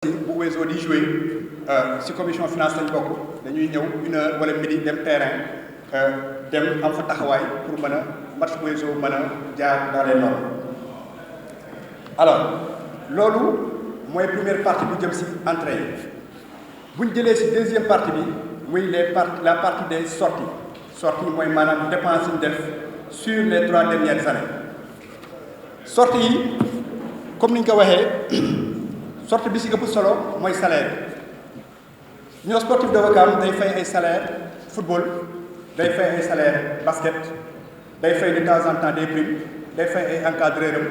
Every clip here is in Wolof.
bu Wezo di jouer ci commission finance lañ bokk dañuy ñëw 1 heure wala midi dem terrain dem am fa taxawaay pour mën a match Wezo mën a jaar dans les normes. alors loolu mooy première partie bu jëm ci entrée yi bu ñu jëlee ci deuxième partie bi muy la partie des sorties mooy maanaam dépense yi ñu def sur les 3 dernières années. sorties yi comme ni ñu ko waxee. sortie bi ci ëpp solo mooy salaire Union sportive de Ouakam day fay ay salaire football day fay ay salaire basket day fay de temps en temps des primes day fay ay encadreur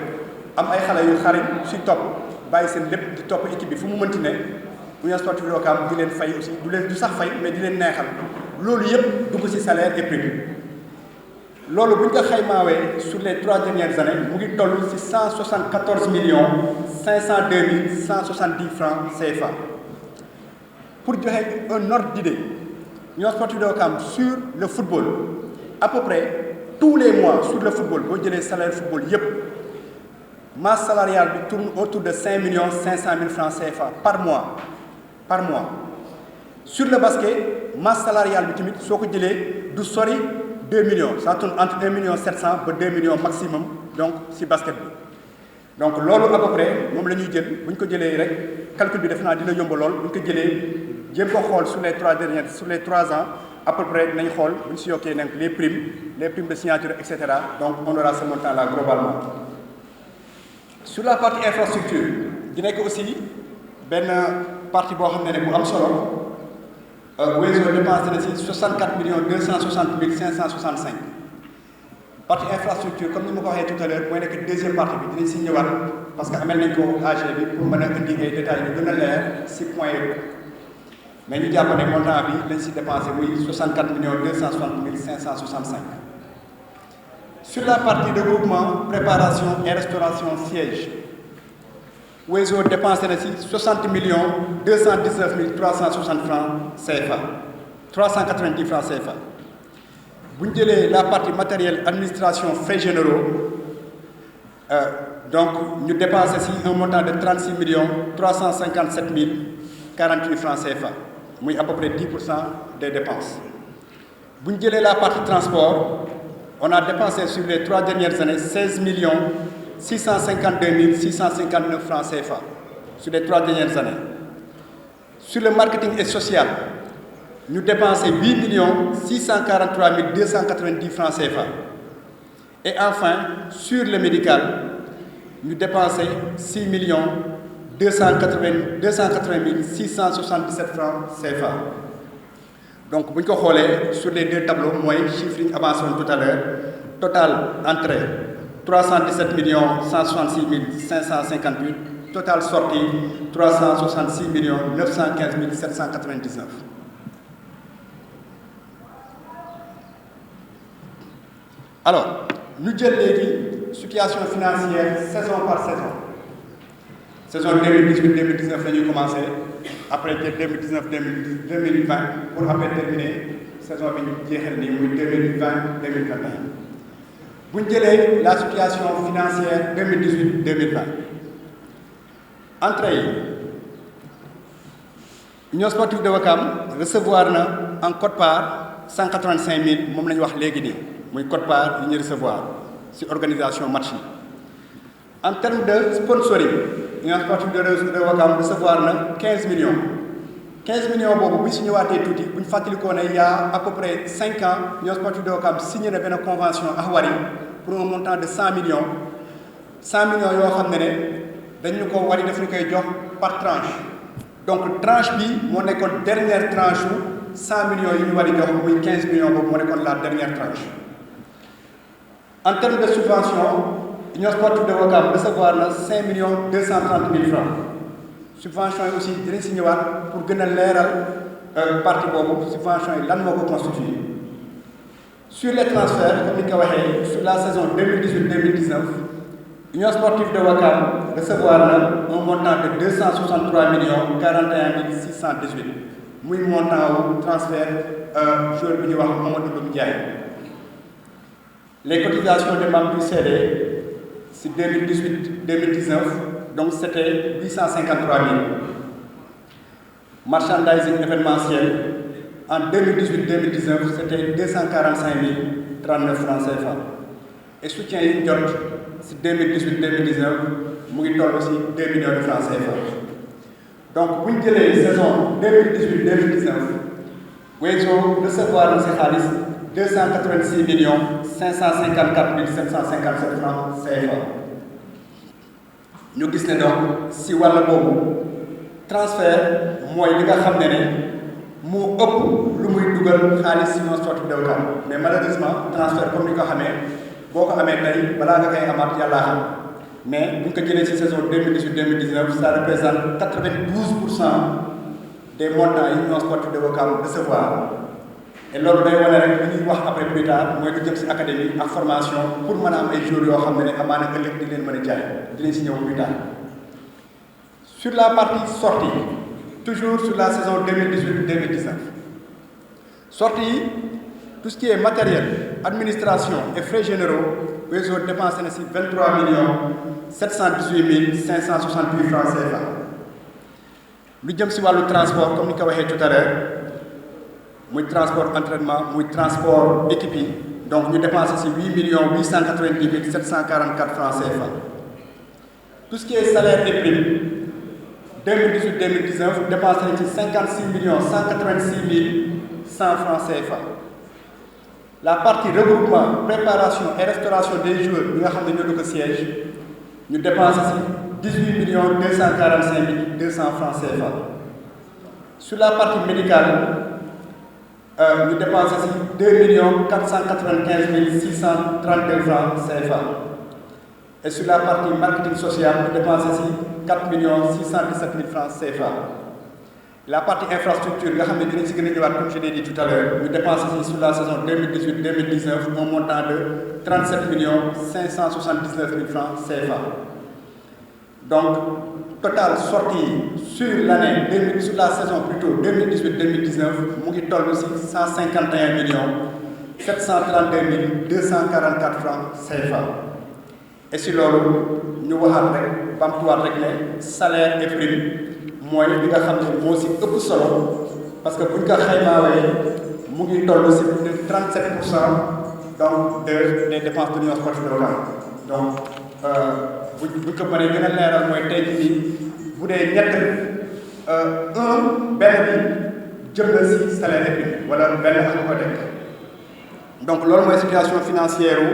am ay xale yu xariñ ci topp bàyyi seen lépp di topp équipe bi fu mu mënti ne Union sportive de Ouakam di leen fay aussi du sax fay mais di leen neexal loolu yëpp dugg ci salaire et prime loolu bu ñu ko xaymaawee sur les 3 dernières années mu ngi toll ci 174 502 170 francs CFA. Pour joxe un ordre d'idée, Union sportive de Ouakam sur le football, à peu près tous les mois sur le football, boo jëlee salaire football yëpp masse salariale bi tourne autour de 5 500 000 francs CFA par mois. Sur le basket, masse salariale bi tamit soo ko jëlee du sori 2 millions, ça tourne entre 1 700 000 ba 2 millions maximum donc ci basket bi. donc loolu à peu près moom la ñuy jël bu ñu ko jëlee rek calcul bi def naa dina yomb lool bu ñu ko jëlee jéem ko xool sur les 3 ans à peu près dinañ xool bu ñu si yokkee nag les primes de signature et cetera donc on aura ce montant là globalement. sur la partie infrastructure di nekk aussi benn partie boo xam ne bu am solo Wezo dépensé na si 64 260 565. partie infrastructure comme ni ma ko waxee tout à l'heure mooy nekk deuxième partie bi dinañ si ñëwaat parce que amel nañ ko AG bi pour mën a indi ay détails yu gën a leer si point yooyu mais ñu jàpp ne montant bi lañ si dépensé muy 64 260 565. sur la partie de groupement préparation et restauration siège Wezo dépensé na si 60 219 360 francs CFA 390 francs CFA. bu ñu jëlee la partie matériel administration frais généraux donc ñu dépensé ci un montant de 36 357 048 francs CFA muy à peu près 10% des dépenses. bu ñu jëlee la partie transport on a dépensé sur les 3 dernières années 16 652 659 francs CFA sur les 3 dernières années. sur le marketing et social ñu dépensé 8 643 290 francs CFA. Et enfin, sur le médical, ñu dépensé 6 280 677 francs CFA. Donc, bu ñu ko xoolee sur les 2 tableaux mooy chiffre yi ñu avancé woon tout à l'heure total entrée 317 166 558, total sortie 366 915 799. alors ñu jël léegi situation financière saison par saison 2018-2019 la ñuy commencé après jël 2019-2020 pour après terminer saison bi ñu jeexal nii muy 2020-2021 bu ñu jëlee la situation financière 2018-2020 entrée yi Union sportive de Ouakam recevoir na en quote-part 185 000 moom la ñu wax léegi nii. muy quote-part yi ñu recevoir ci organisation match yi. en termes de sponsoring Union sportive de Ouakam recevoir na 15 millions boobu bu ñu si ñëwaatee tuuti bu ñu fàttalikoo ne il y a à peu près 5 ans Union sportive de Ouakam signé na benn convention ak Wari pour un montant de 100 millions yoo xam ne dañu ko Wari daf ñu koy jox par tranche donc tranche bi moo nekkoon dernière tranche su 100 millions yi ñu Wari jox muy 15 millions boobu moo nekkoon la dernière tranche. en termes de subvention Union sportive de Ouakam recevoir na 5 230 000 francs subvention yi aussi dinañ si ñëwaat pour gën a leeral partie boobu subvention yi lan moo ko constitué. sur les transferts comme ni nga ko waxee sur la saison 2018-2019 Union sportive de Ouakam recevoir na un montant de 263 41 618 muy montant wu transfert joueur bi ñuy wax Mamadou Loum Ndiaye. les cotisations des membres du CD c'est 2018-2019 donc c'était 853 000 Merchandising événementiel, en 2018-2019, c'était 245 039 francs CFA. Et soutien immédiat, c'est 2018-2019, nous avons aussi 2 millions de francs CFA. Donc, pour la saison 2018-2019, nous avons recevoir dans ces xaalis 286 554 757 francs CFA. Nous avons donc si wàll boobu transfert mooy li nga xam ne moo ëpp lu muy dugal xaalis si Union Sportive de Ouakam mais malheureusement transfert comme ni ko xamee boo ko amee tey balaa nga koy amaat yàllaa xam mais bu ñu ko jëlee ci saison 2018-2019 ça représente 92% des montants yi Union Sportive de Ouakam recevoir et loolu day wane rek li ñuy wax après plus tard mooy lu jëm si académie ak formation pour mën a am ay joueurs yoo xam ne amaana ëllëg di leen mën a jaay dinañ si ñëw plus tard. Sur la partie sortie, toujours sur la saison 2018-2019, sortie, tout ce qui est matériel, administration et frais généraux, ils ont dépensé 23 718 568 francs CFA. Nous avons le transport, comme nous l'avons dit tout à l'heure, le transport entraînement, le transport équipé, donc nous dépensons 8 890 744 francs CFA. Tout ce qui est salaire et primes, 2018-2019, dépensé 56 186 100 francs CFA. La partie regroupement, préparation et restauration des joueurs, nous avons le siège, nous dépensons 18 245 200 francs CFA. Sur la partie médicale, nous dépensons 2 495 632 francs CFA. Et sur la partie marketing social, nous dépensons 4 617 000 francs CFA. La partie infrastructure, comme je l'ai dit tout à l'heure, nous dépensons sur la saison 2018-2019 un montant de 37 579 000 francs CFA. Donc, total sorti sur l'année, sur la saison plutôt 2018-2019, nous avons 151 732 244 francs CFA. Et si nous avons rek salaire et prime mooy li nga xam ne moo si ëpp solo parce que bu ñu ko xaymaawee mu ngi toll si plus de 37% donc des dépenses de l'Union Sportive de Ouakam donc bu ñu ko mënee gën a leeral mooy tey jii bu dee ñett benn bi jëm na si salaire et prime wala benn ak ko teg donc loolu mooy situation financière u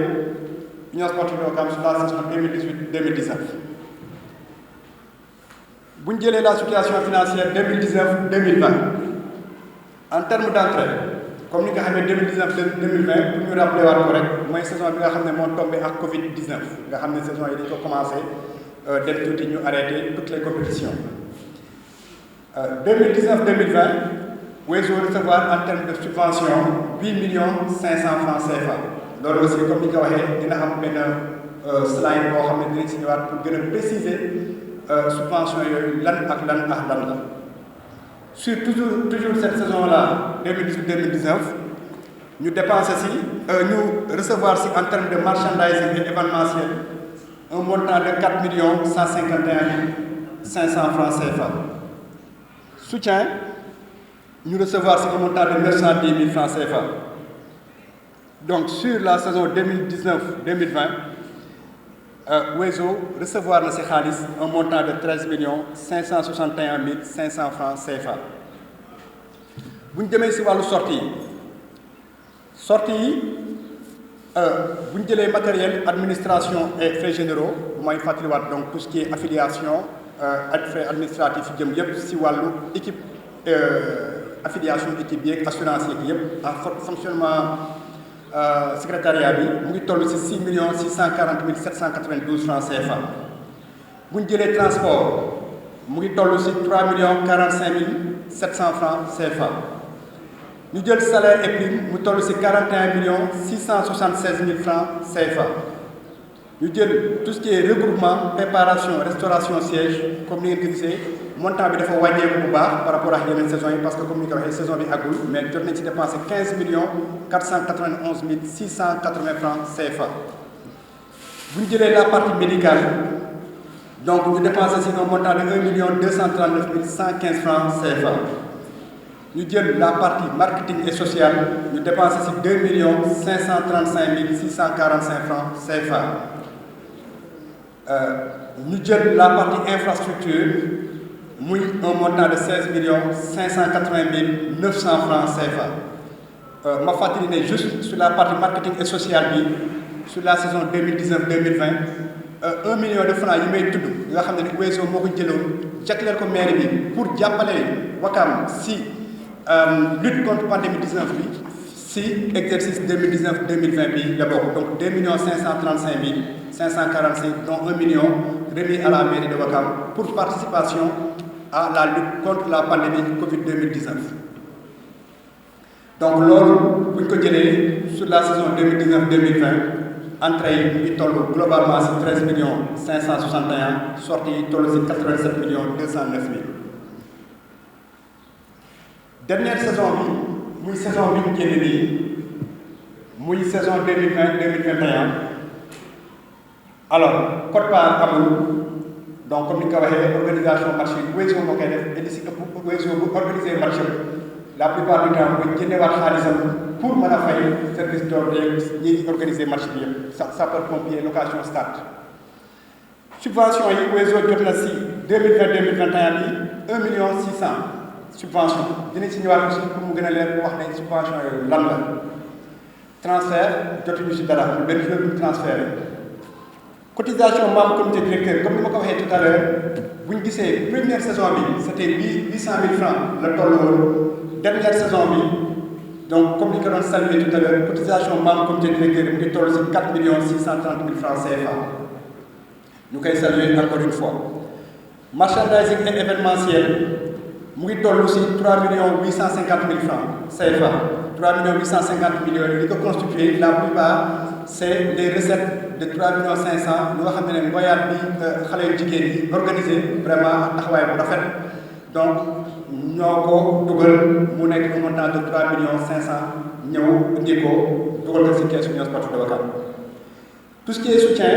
Union Sportive de Ouakam sur la saison 2018-2019. Si vous avez la situation financière 2019-2020, en termes d'entrée, comme nous avons 2019-2020, pour nous rappeler la saison qui est tombée avec Covid-19, la saison qui a commencé, nous arrêter toutes les compétitions. 2019-2020, vous allez recevoir en termes de subvention 8 500 francs CFA. Donc aussi, comme nous avons dit, nous avons un slide pour préciser subvention lan. Sur toujours cette saison-là, 2018-2019, nous dépensons nous recevoir en termes de merchandising et événementiel un montant de 4 151 500 francs CFA. Soutien, nous recevoir un montant de 910 000 francs CFA. Donc sur la saison 2019-2020, Wezo recevoir dans ses khalis un montant de 13 561 500 francs CFA. Vous nous demandez si vous avez sortie, vous nous les matériel, administration et frais généraux, donc tout ce qui est affiliation, frais administratifs, si vous avez équipe, affiliation équipe, assurance équipe, fonctionnement. Secrétariat bi mu ngi toll ci 6 640 792 francs CFA bu ñu jëlee transport mu ngi toll ci 3 45 700 francs CFA ñu jël salaire et prime mu toll ci 41 676 000 francs CFA ñu jël tout ce qui est regroupement préparation restauration siège comme ni ngeen ko gisee montant bi dafa wàññeeku bu baax par rapport ak yeneen saison yi parce que comme ni ko waxee saison bi àggul mais jot nañ ci dépensé 15 491 680 francs CFA. bu ñu jëlee la partie médicale donc ñu dépensé ci un montant de 1 239 115 francs CFA. ñu jël la partie marketing et social ñu dépensé ci 2 535 645 francs CFA ñu jël la partie infrastructure muy un montant de 16 580 900 francs CFA ma fàttali ne juste sur la partie marketing et social bi sur la saison 2019-2020 1 million de francs yi may tudd nga xam ne Wezo moo ko jëloon jagleel ko mairie bi pour jàppale Ouakam si lutte contre pandémie 19 bi si exercice 2019-2020 bi la bokk donc 2 535 545 dont 1 million remis à la mairie de Ouakam pour participation à la lutte contre la pandémie Covid-2019. Donc loolu bu ñu ko jëlee sur la saison 2019-2020 entrée yi ñu ngi toll globalement ci 13 561 sorties yi toll ci 87 209 000. Dernière saison bi muy saison bi ñu génne nii muy saison 2020-2021 alors quote-part amul donc comme ni nga ko waxee organisation marché yi Wezo moo koy def et li ci ëpp Wezo bu organiser marché la plupart du temps bu génnewaat xaalisam pour mën a fay service d'ordre ñi organiser marché bi yëpp sapeurs-pompiers location stade subvention yi Wezo jot na ci 2020-2021 bi 1 600 000 subvention dinañ ci ñëwaat aussi pour mu gën a leer wax ne subvention yooyu lan la transfert jotuñu ci dara benn jour bu transfert cotisation membre comité directeur comme ni ma ko waxee tout à l'heure bu ñu gisee première saison bi c'était 800 000 francs la toll woon dernière saison bi donc comme ni ko doon salué tout à l'heure cotisation membre comité directeur mu ngi toll ci 4 630 000 francs CFA ñu koy saluer encore une fois merchandising et événementiel mu ngi toll ci 3 850 000 francs CFA 3 850 millions li ko constitué la plupart c'est les recettes de 3 500 000 nga xam ne ngoyaat bi xale yu jigéen yi organisé vraiment taxawaay bu rafet donc ñoo ko dugal mu nekk un montant de 3 500 000 ñëw indi ko dugal ko ci caisse Union Sportive de Ouakam tout ce qui est soutien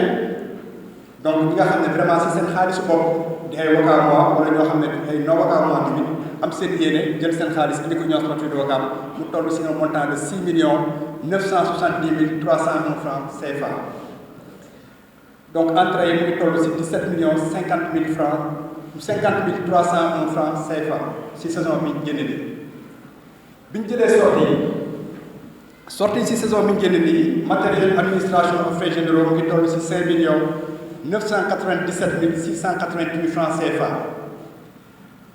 donc ñi nga xam ne vraiment ci seen xaalisu bopp di ay Ouakamois wala ñoo xam ne ay non Ouakamois tamit am seen yéene jël seen xaalis indi ko Union Sportive de Ouakam mu toll ci un montant de 6 970 301 francs CFA donc entrée yi mu ngi toll ci 17 50 000 francs 50 301 francs CFA ci saison bi génne nii bi ñu jëlee sortie ci saison bi génne nii matériel administration ak frais généraux mu ngi toll ci 5 997 688 francs CFA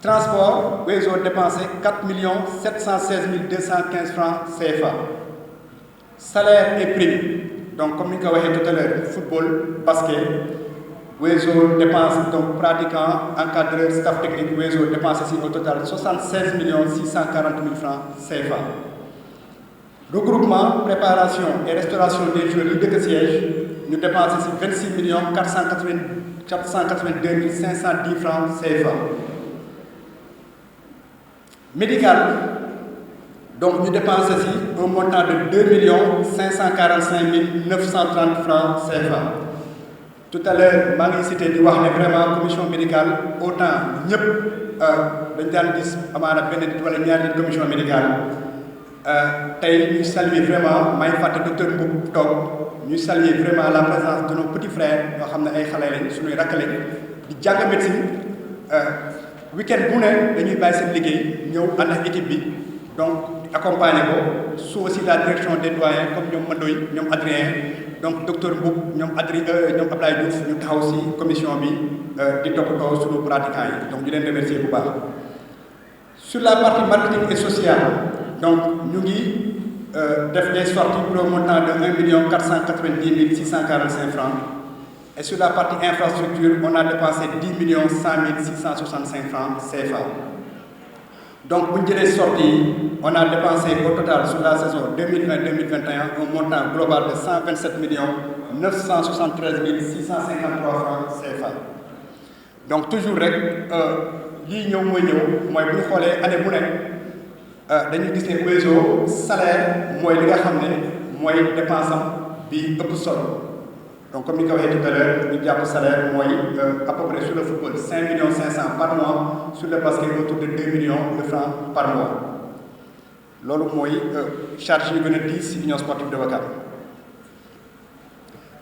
transport Wezo dépensé 4 716 215 francs CFA salaire et prime donc comme ni nga ko waxee tout à l'heure football basket Wezo dépense donc pratiquant encadreur staff technique Wezo dépensé ci au total 76 640 000 francs CFA regroupement préparation et restauration des joueurs yi dëkk siège ñu dépensé ci 26 482 510 francs CFA médical donc ñu dépensé ci un montant de 2 545 930 francs CFA tout à l'heure maa ngi cité di wax ne vraiment commission médicale autant ñëpp dañ daan gis amaana benn nit wala ñaari nit commission médicale tey ñu saluer vraiment may fàtte docteur Mboup toog ñu saluer vraiment la présence de nos petits frères yoo xam ne ay xale lañ suñuy rakk lañ di jàng médecine week-end bu ne dañuy bàyyi seen liggéey ñëw ànd ak équipe bi donc accompagner ko su aussi la direction des doyens comme ñoom Mandoy ñoom Adrien donc docteur Mboup ñoom ñoom Ablaye Diouf ñu taxaw ci commission bi di toppatoo suñu pratiquants yi donc ñu leen remercier bu baax sur la partie marketing et social donc ñu ngi def des sorties pour un montant de 1 490 645 francs et sur la partie infrastructure on a dépensé 10 100 665 francs CFA donc bu ñu jëlee sorties on a dépensé au total sur la saison 2020-2021 un montant global de 127 973 653 francs CFA donc toujours rek lii ñëw mooy bu ñu xoolee année bu nekk dañuy gis ne Wezo salaire mooy li nga xam ne mooy dépense am bi ëpp solo donc comme ni ko waxee tout à l'heure ñu jàpp salaire mooy à peu près sur le football 5 500 000 par mois sur le basket autour de 2 millions de francs par mois loolu mooy charge yu gën a diis ci Union Sportive de Ouakam.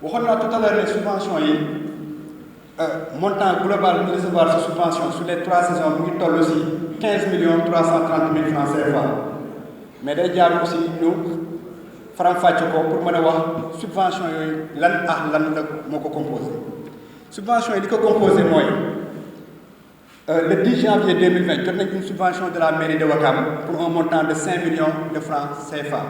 waxoon naa tout à l'heure ne subvention yi montant global bi ñu recevoir ci subvention sur les 3 saisons mu ngi toll ci 15 330 000 francs CFA mais day jaar aussi ñu faram-fàcce ko pour mën a wax subvention yooyu lan la moo ko composé. subvention yi li ko composé mooy le 10 janvier 2020 jot nañ une subvention de la mairie de Ouakam pour un montant de 5 millions de francs CFA.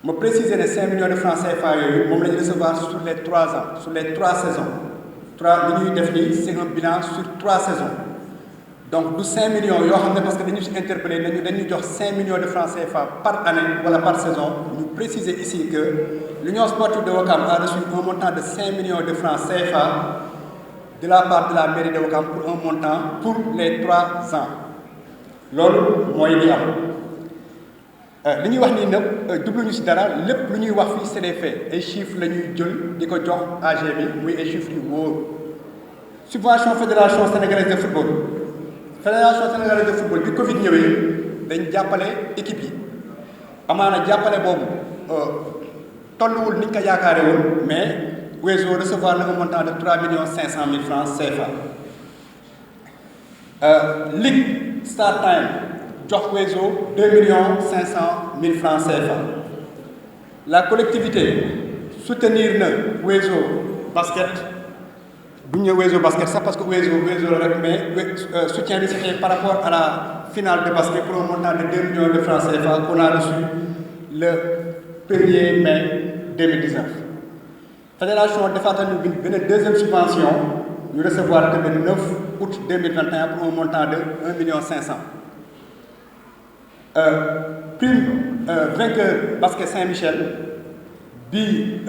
ma préciser ne 5 millions de francs CFA yooyu moom la ñu recevoir sur les 3 ans sur les 3 saisons li ñuy def nii c'est un bilan sur 3 saisons donc du 5 millions yoo xam ne parce que dañu si interpellé dañu jox 5 millions de francs CFA par année wala par saison ñu préciser ici que l'Union Sportive de Ouakam a reçu un montant de 5 millions de francs CFA de la part de la mairie de Ouakam pour un montant pour les 3 ans loolu mooy li am. li ñuy wax nii nag jubluñu ci dara lépp lu ñuy wax fii c'est des faits ay chiffres la ñuy jël di ko jox AG bi muy ay chiffres yu wóor subvention fédération sénégalaise de football de football bi Covid ñëwee dañ jàppale équipe yi amaana jàppale boobu tolluwul ni ñu ko yaakaare woon mais Wezo recevoir na un montant de 3 500 000 francs CFA Ligue Star Time jox Wezo 2 500 000 francs CFA la collectivité soutenir na Wezo basket bu ñu Wezo basket sax parce que Wezo la rek mais soutien bi c'était par rapport à la finale de basket pour un montant de 2 millions de francs CFA qu'on a reçu le 1er mai 2019. Fédération defaat nañu benn deuxième subvention ñu recevoir que le 9 août 2021 pour un montant de 1 500 000. Prime vainqueur basket Saint-Michel bi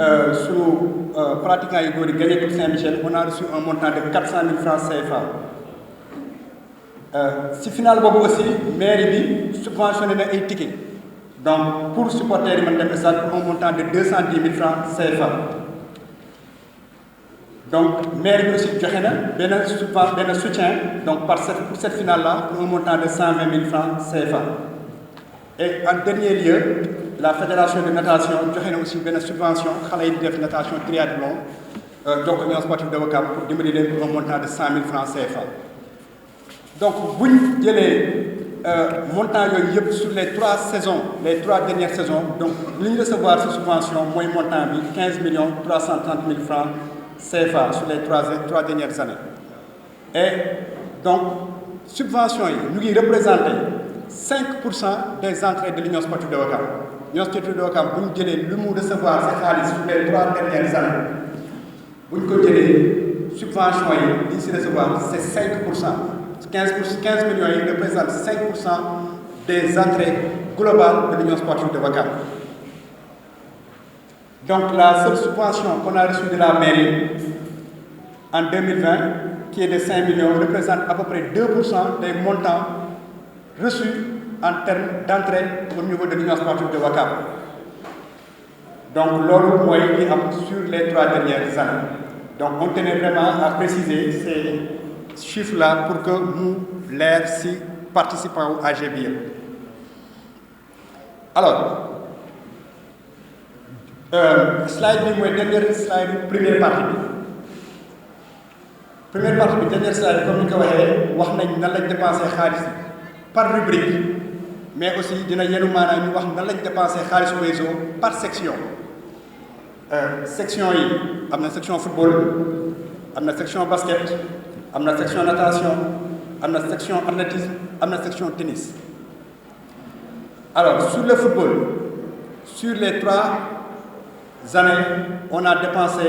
sunu pratiquants yu góor yi gagné pour Saint-Michel on a reçu un montant de 400 000 francs CFA. Si finale boobu aussi mairie bi subventionné na ay tickets donc pour supporters yi mën dem stade pour un montant de 210 000 francs CFA. donc mairie bi aussi joxe na benn soutien donc pour cette finale là pour un montant de 120 000 francs CFA. Et en dernier lieu la fédération de natation joxe na aussi benn subvention xale yi di def natation triathlon jox ko Union Sportive de Ouakam pour dimbali leen pour un montant de 100 000 francs CFA. donc bu ñu jëlee montant yooyu yëpp sur les 3 saisons les 3 dernières saisons donc li ñu recevoir ci subvention mooy montant bi 15 330 000 francs CFA sur les 3 dernières années. et donc subvention yi ñu ngi représenté 5% des entrées de l'Union Sportive de Ouakam. L'Union Sportive de Ouakam bu ñu jëlee lu mu recevoir ci xaalis sur les 3 dernières années bu ñu ko jëlee subvention yi li ñu ci recevoir c'est 5%. 15 millions yi représentent 5% des entrées globales de l'Union Sportive de Ouakam. Donc la seule subvention qu'on a reçue de la mairie en 2020 qui est de 5 millions représente à peu près 2% des montants reçus en termes d'entrée au niveau de l'Union Sportive de Ouakam. Donc loolu mooy li am sur les 3 dernières années. Donc on tenait vraiment à préciser ces chiffres-là pour que mu leer ci participants wu AG bi yëpp. alors slide bi mooy dernière slide première partie bi. première partie bi dernière slide comme ni ko waxee wax nañ nan lañ dépensé xaalis par rubrique mais aussi dina yenu maanaam ñu wax nan lañ dépensé xaalis Wezo par section. section yi am na section football am na section basket am na section natation am na section athlétisme am na section tennis. alors sur le football sur les 3 années on a dépensé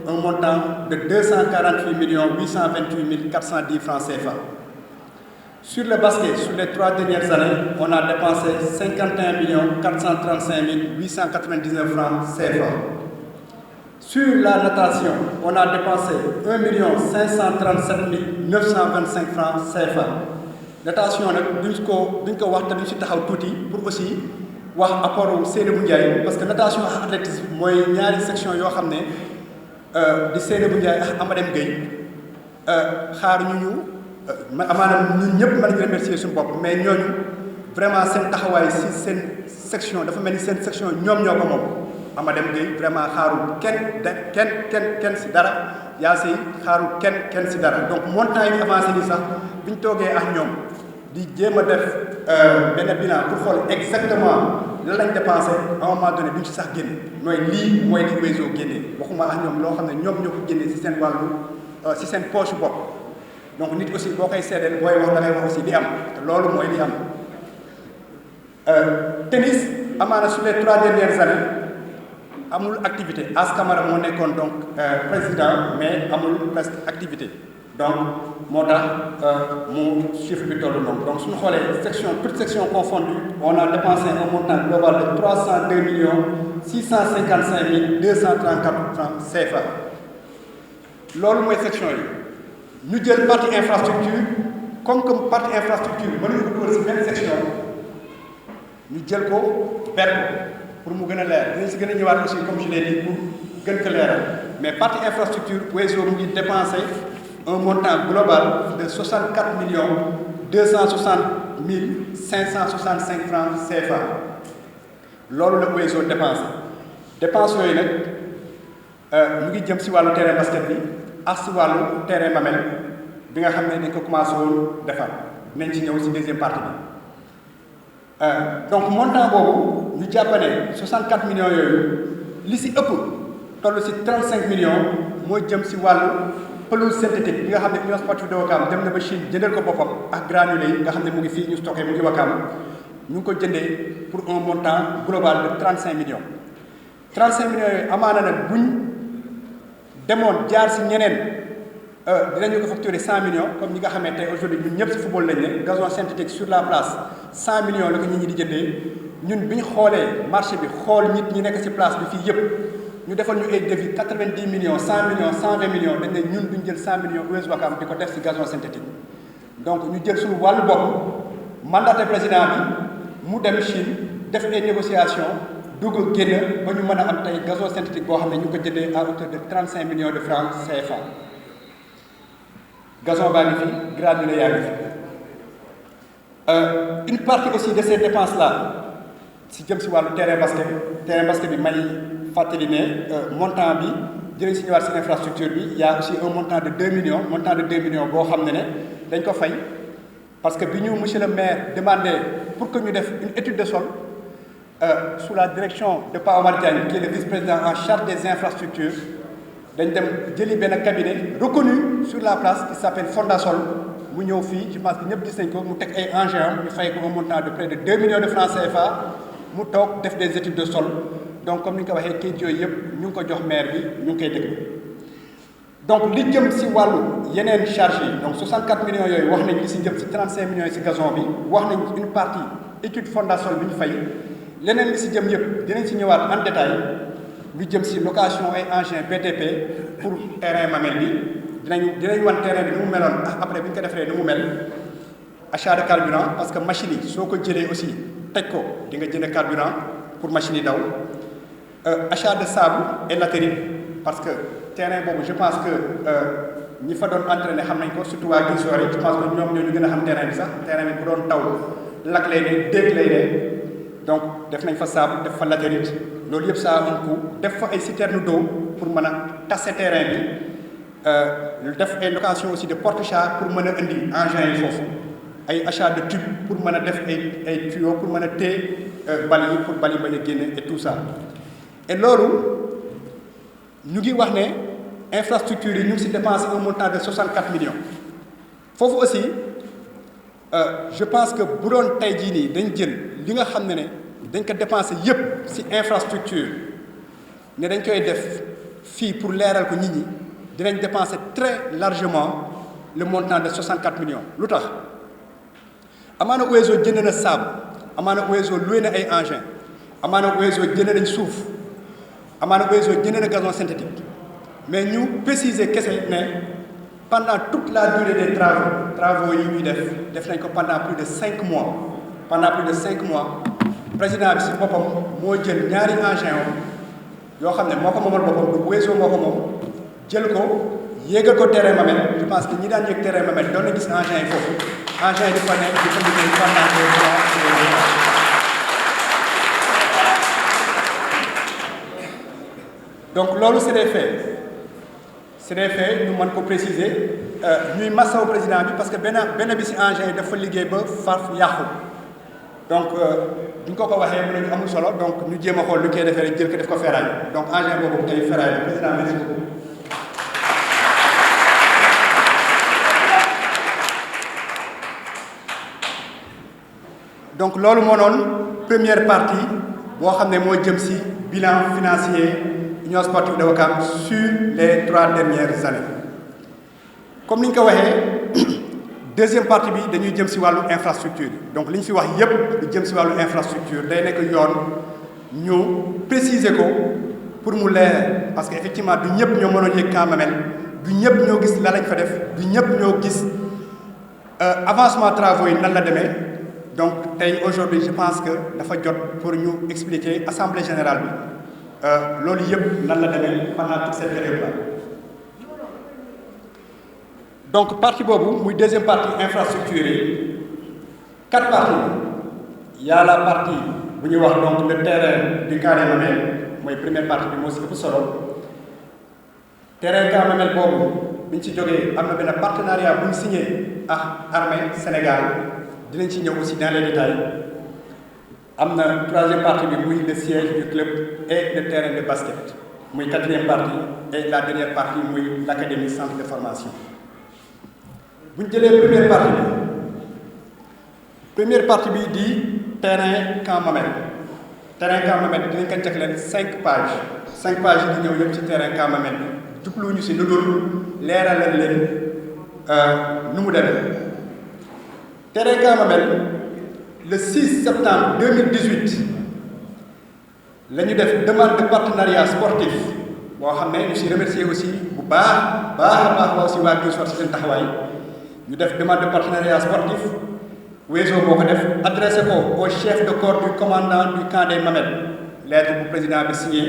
un montant de 248 828 410 francs CFA. Sur le basket sur les 3 dernières années on a dépensé 51 435 899 francs CFA. Sur la natation on a dépensé 1 537 925 francs CFA. natation nag duñ ko wax te duñ ci taxaw tuuti pour aussi wax apport Seynabou Ndiaye parce que natation ak athlétisme mooy ñaari section yoo xam ne di Seynabou Ndiaye ak Amadem Gueye xaar ñu amaana ñun ñëpp mën nañu remercier suñu bopp mais ñooñu vraiment seen taxawaay si seen section dafa mel ni seen section ñoom ñoo ko moom Amadem Gueye vraiment xaarul kenn si dara yaa si xaarul kenn si dara donc montant yi avancé nii sax bi ñu toogee ak ñoom di jéem a def benn bilan pour xool exactement lan lañ dépensé à un moment donné duñ ci sax génn mooy lii mooy li Wezo génnee waxuma ak ñoom loo xam ne ñoom ñoo ko génnee si seen wàllu si seen poche bopp donc nit aussi boo koy seedeel booy wax da ngay wax aussi di am te loolu mooy li am tennis amaana sur les 3 dernières années amul activité As Camara moo nekkoon donc président mais amul presque activité donc moo tax mu chiffre bi toll noonu donc suñu xoolee section toute section confondue on a dépensé un montant global de 302 655 234 francs CFA loolu mooy section yi ñu jël partie infrastructure comme que partie infrastructure mënuñu ko dugal si benn section ñu jël ko ber pour mu gën a leer dinañ si gën a ñëwaat aussi comme je l'ai dit pour gën ko leeral mais partie infrastructure Wezo mu ngi dépensé un montant global de 64 260 565 francs CFA loolu la Wezo dépensé dépense yooyu nag mu ngi jëm si wàllu terrain basket bi ak si wàllu terrain Mamel bi nga xam ne dañ ko commencé woon defar nañ ci ñëw si deuxième partie bi donc montant boobu ñu jàpp ne 64 millions yooyu li si ëpp toll si 35 millions moo jëm si wàllu pelouse synthétique bi nga xam ne Union Sportive de Ouakam dem na ba Chine jëndal ko boppam ak granulé yi nga xam ne mu ngi fii ñu stocké mu ngi Ouakam ñu ngi ko jëndee pour un montant global de 35 millions 35 millions yooyu amaana nag buñ demoon jaar si ñeneen dinañu ko facturer 100 millions comme ñi nga xamee tey aujourd'hui ñun ñëpp si football lañ ne gazon synthétique sur la place 100 millions la ko nit ñi di jëndee ñun bi ñu xoolee marché bi xool nit ñi nekk si place bi fii yëpp ñu defal ñu ay devis 90 millions 100 millions 120 millions dañ ne ñun duñ jël 100 millions Wezo Ouakam di ko def si gazon synthétique donc ñu jël suñu wàllu bopp mandaté président bi mu dem Chine def ay négociations dugg génn ba ñu mën a am tey gazon synthétique boo xam ne ñu ko jëndee à hauteur de 35 millions de francs CFA gazon baa ngi fi granulé yaa ngi fi une partie aussi de ces dépenses là si jëm si wàllu terrain basket bi may fàttali ne montant bi jëriñ si ñëwaat si infrastructure bi y a aussi un montant de 2 millions boo xam ne dañ ko fay parce que bi ñu monsieur le maire demandé pour que ñu def une étude de sol sous la direction de Pa Omar Diagne qui est le vice-président en charge des infrastructures dañ dem jëli benn cabinet reconnu sur la place qui s'appelle Fondasol mu ñëw fii je pense que ñëpp gis nañ ko mu teg ay engins ñu fay ko un montant de près de 2 millions de francs CFA mu toog def des études de sol donc comme ni nga ko waxee kayit yooyu yëpp ñu ngi ko jox maire bi ñu ngi koy déglu donc li jëm si wàllu yeneen charges yi donc 64 millions yooyu wax nañ li si jëm si 35 millions yi si gazon bi wax nañ une partie étude Fondasol bi ñu fay leneen li si jëm yëpp dinañ si ñëwaat en détail lu jëm si location ay engins BTP pour terrain Mamel bi dinañ wan terrain bi nu mu meloon après bi ñu ko defee nu mu mel achat de carburant parce que machine yi soo ko jëlee aussi teg ko di nga jënd carburant pour machine yi daw achat de sable et latérite parce que terrain boobu je pense que ñi fa doon entraîné xam nañ ko surtout waa Guinchor yi je pense que ñoom ñoo ñu gën a xam terrain bi sax terrain bi bu doon taw lakk lay ne déeg lay ne donc def nañ fa sable def fa latérite loolu yëpp ça a un coût def fa ay citerne d'eau pour mën a tasser terrain bi def ay location aussi de porte-chat pour mën a indi engins yi foofu ay achat de tube pour mën a def ay tuyaux pour mën a téye bal yi pour bal yi bañ a génne et tout ça et loolu ñu ngi wax ne infrastructure yi ñu ngi si dépensé un montant de 64 millions foofu aussi je pense que bu doon tey jii nii dañ jël li nga xam ne dañ ko dépensé yépp si infrastructure ne dañ koy def fii pour leeral ko nit ñi dinañ dépenser très largement le montant de 64 millions lu tax amaana Wezo jënd na sable amaana Wezo loué na ay engins amaana Wezo jënd nañ suuf amaana Wezo jënd na gazon synthétique mais ñu préciser kese ne pendant toute la durée des travaux yi ñuy def nañ ko pendant plus de 5 mois président bi si boppam moo jël ñaari engins yoo xam ne moo ko moomal boppam du Wezo moo ko moom jël ko yéegal ko terrain Mamel je pense que ñi daan yéeg terrain Mamel doon na gis engins yi foofu engins yi di fa nekk di fa liggéey pendant des mois donc loolu c'est des faits ñu mën ko préciser ñuy massaw président bi parce que benn bi si engins yi dafa liggéey ba far yàqu donc duñ ko waxee mu ne ñu amul solo donc ñu jéem a xool lu koy defee rek jël ko def ko ferraille donc engin boobu tey ferraille la président merci beaucoup. donc loolu moo noonu première partie boo xam ne moo jëm si bilan financier Union Sportive de Ouakam sur les 3 dernières années comme ni ñu ko waxee deuxième partie bi dañuy jëm si wàllu infrastructure donc li ñu fi wax yépp lu jëm si wàllu infrastructure day nekk yoon ñu préciser ko pour mu leer parce que effectivement du ñëpp ñoo mënoon yëg Camp Mamel du ñëpp ñoo gis la lañ fa def du ñëpp ñoo gis avancement travaux yi nan la demee donc tey aujourd'hui je pense que dafa jot pour ñu expliquer assemblée générale bi loolu yëpp nan la demee pendant toute cette période là. donc partie boobu muy deuxième partie infrastructure yi 4 parties il y a la partie bu ñuy wax donc le terrain du Camp des Mamelles mooy première partie bi moo si ëpp solo terrain Camp Mamelles boobu bi ñu ci jógee am na benn partenariat bu ñu signé ak armée Sénégal dinañ ci ñëw aussi dans les détails am na troisième partie bi muy le siège du club et le terrain de basket muy quatrième partie et la dernière partie muy l'académie centre de formation. bu ñu jëlee première partie bi di terrain Camp Mamelles dinañ ko jagleel 5 pages yi di ñëw yëpp ci terrain Camp Mamelles bi jubluwuñu si lu dul leeralal leen nu mu demee. terrain Camp Mamelles le 6 septembre 2018 la ñu def demande de partenariat sportif boo xam ne ñu si remercier aussi bu baax aussi waa Guy Soir si seen taxawaay. ñu def demande de partenariat sportif Wezo boo ko def adressé ko au chef de corps du commandant du Camp des Mamelles lettre bu président bi signé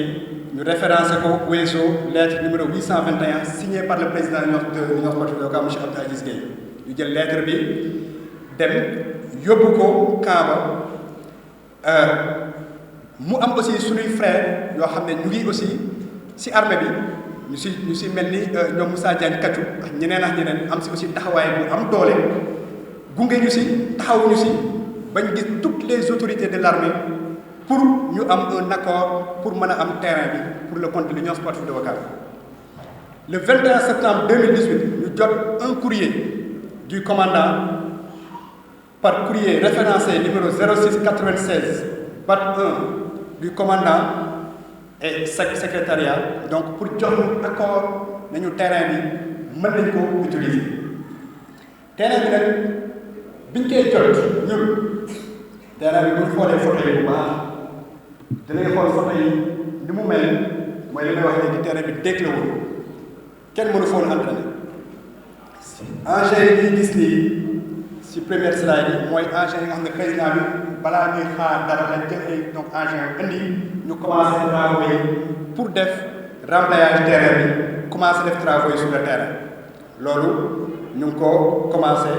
ñu référencé ko Wezo lettre numéro 821 signée par le président de l'Union Sportive de Ouakam monsieur Abdou Aziz Gueye ñu jël lettre bi dem yóbbu ko camp ba mu am aussi suñuy frères yoo xam ne ñu ngi aussi si armée bi ñu si mel ni ñoom Moussa Diagne Kaccu ak ñeneen am si aussi taxawaay bu am doole gunge ñu si taxawuñu si bañ gis toutes les autorités de l'armée pour ñu am un accord pour mën a am terrain bi pour le compte de l'Union Sportive de Ouakam. Le 21 septembre 2018 ñu jot un courrier du commandant par courrier référencé numéro 0696 bat 1 du commandant et secrétariat donc pour jox ñu accord nañu terrain bi mën nañ ko utiliser terrain bi nag biñ koy jot ñun terrain bi bu ñu xoolee photo yi bu baax dinañ xool photo yi ni mu mel mooy li may wax léegi terrain bi dégg la woon kenn mënu foon entraîner engins yi ñuy gis nii si première slide yi mooy engins yi nga xam ne président bi balaa ñuy xaar dara lañ jël ay donc engins indi ñu commencé travaux yi pour def remblayage terrain bi commencé def travaux yi sur le terrain loolu ñu ngi ko commencé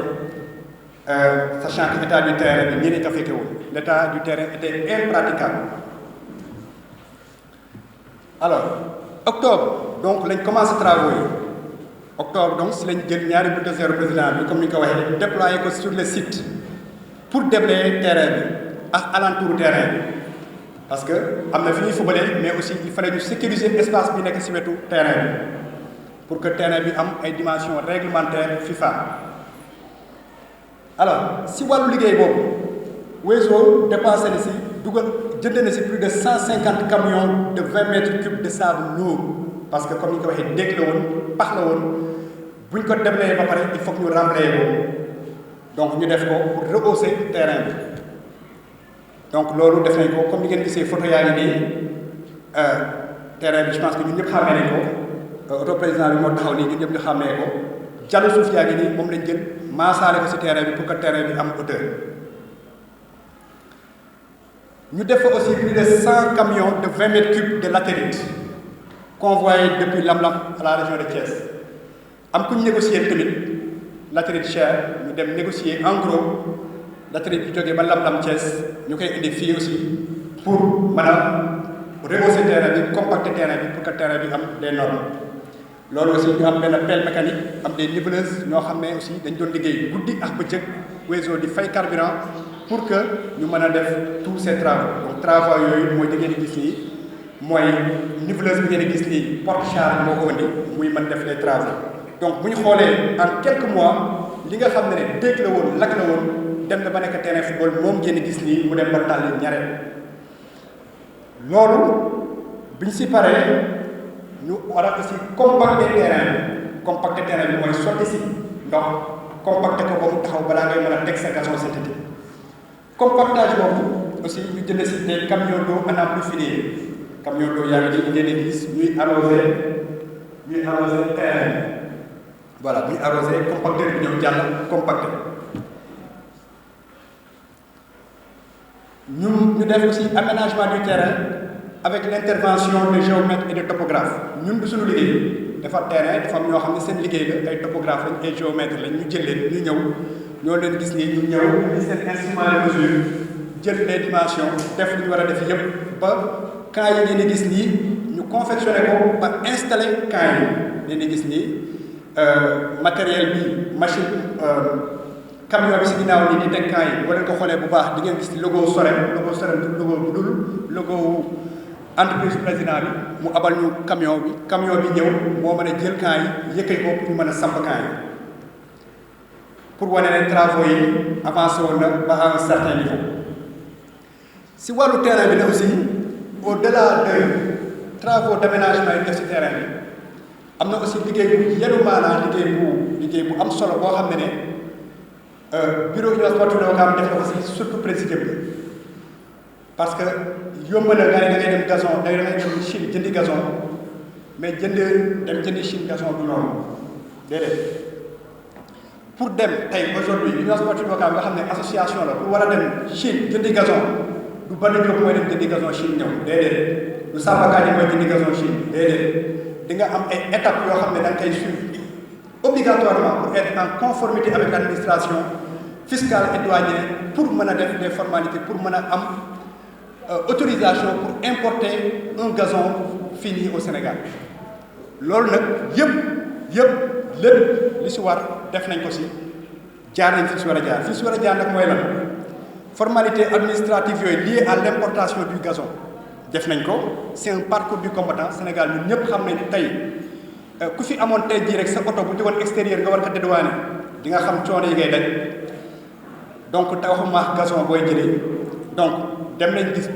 sachant que l'état du terrain bi nii lañ ko fekkee woon l'état du terrain était impraticable. alors octobre donc lañ commencé travaux yi octobre donc si lañ jël ñaari bulldozer président bi comme ni ñu ko waxee déployé ko sur le site pour déblayer terrain bi ak alentour terrain bi parce que am na fi ñuy footballé mais aussi il fallait ñu sécuriser espace bi nekk si wetu terrain bi pour que terrain bi am ay dimensions réglementaires FIFA. alors si wàllu liggéey boobu Wezo dépensé na si dugal jënd na si plus de 150 camions de 20 mètres cubes de sable lourd parce que comme ni ñu ko waxee dégg la woon pax la woon bu ñu ko déblayé ba pare il faut que ñu remblayer ko donc ñu def ko pour rehausser terrain bi donc loolu def nañ ko comme ni ngeen gisee photo yaa ngi nii terrain bi je pense que ñun ñëpp xàmmee nañ ko auto président bi moo taxaw nii ñun ñëpp ñu xàmmee ko jallu suuf yaa ngi nii moom lañ jël maasaale ko si terrain bi pour que terrain bi am hauteur. ñu def fa aussi plus de 100 camions de 20 mètres cubes de latérite convoyés depuis Lamlam à la région de Thiès am ku ñu négocier tamit latérite cher ñu dem négocier en gros latérite bi jógee ba Lamlam Thiès ñu koy indi fii aussi pour mën a rehausser terrain bi compacter terrain bi pour que terrain bi am des normes loolu aussi ñu am benn pelle mécanique am des niveleuses ñoo xam ne aussi dañ doon liggéey guddi ak bëccëg Wezo di fay carburant pour que ñu mën a def tous ces travaux donc travaux yooyu mooy da ngeen di gis nii mooy niveleuse bi ngeen di gis nii porte-char moo ko indi muy mën def les travaux donc bu ñu xoolee en quelques mois li nga xam ne déeg la woon lakk la woon dem na ba nekk terrain football moom ngeen gis nii mu dem ba tàlli ñare loolu bi ñu si paree ñu war a aussi compacter terrain bi mooy sotti si ndox compacter ko ba mu taxaw balaa ngay mën a teg sa gazon synthétique compactage boobu aussi ñu jënd si des camions d'eau à n'en plus finir camion d'eau yaa ngi nii ngeen di gis ñuy arroser terrain voilà bu ñu arrosé compacteur bi ñëw jàll compacté ñu def aussi aménagement du terrain avec l' intervention de géomètres et de topographes ñun du suñu liggéey defar terrain dafa am ñoo xam ne seen liggéey la ay topographes lañ ay géomètres lañ ñu jël leen ñu ñëw ñoo leen gis nii ñu ñëw indi seen instrument de mesure jël les dimensions def li ñu war a def yëpp ba camps yi ngeen di gis nii ñu confectionné ko ba installé camps yi ngeen di gis nii matériel bi machine camion bi si ginnaaw nii di teg camps yi boo leen ko xoolee bu baax di ngeen gis logo Sorem du logo bu dul logo entreprise président bi mu abal ñu camion bi ñëw moo mën a jël camps yi yëkkati ko pour ñu mën a samp camps yi pour wane ne travaux yi avancé woon na ba à un certain niveau si wàllu terrain bi ne aussi au delà de travaux d' aménagement yi def si terrain bi am na aussi liggéey bu yenu maanaa liggéey bu am solo boo xam ne bureau Union Sportive de Ouakam def na ko si surtout président bi parce que yomb na nga ne da ngay dem gazon da ngay dem Chine jëndi gazon mais jëndi Chine gazon du noonu déedéet pour dem tey aujourd'hui Union Sportive de Ouakam nga xam ne association la pour war a dem Chine jëndi gazon du Bada Diop mooy dem jëndi gazon Chine ñëw déedéet du Samba Kandji mooy jëndi gazon Chine déedéet di nga am ay étapes yoo xam ne da nga koy suivre obligatoirement pour être en conformité avec l' administration fiscale et douanière pour mën a def des formalités pour mën a am autorisation pour importer un gazon fini au Sénégal loolu nag lépp li si war def nañ ko si jaar nañ fi si war a jaar fi si war a jaar nag mooy lan formalité administrative yooyu liées à l' importation du gazon def nañ ko c' est un parcours du combattant Sénégal ñun ñëpp xam nañ tey ku fi amoon tey jii rek sa oto bu jógoon extérieur nga war ko dédouaner di nga xam coono yi ngay daj donc taxuma gazon booy jëlee donc dem nañ gis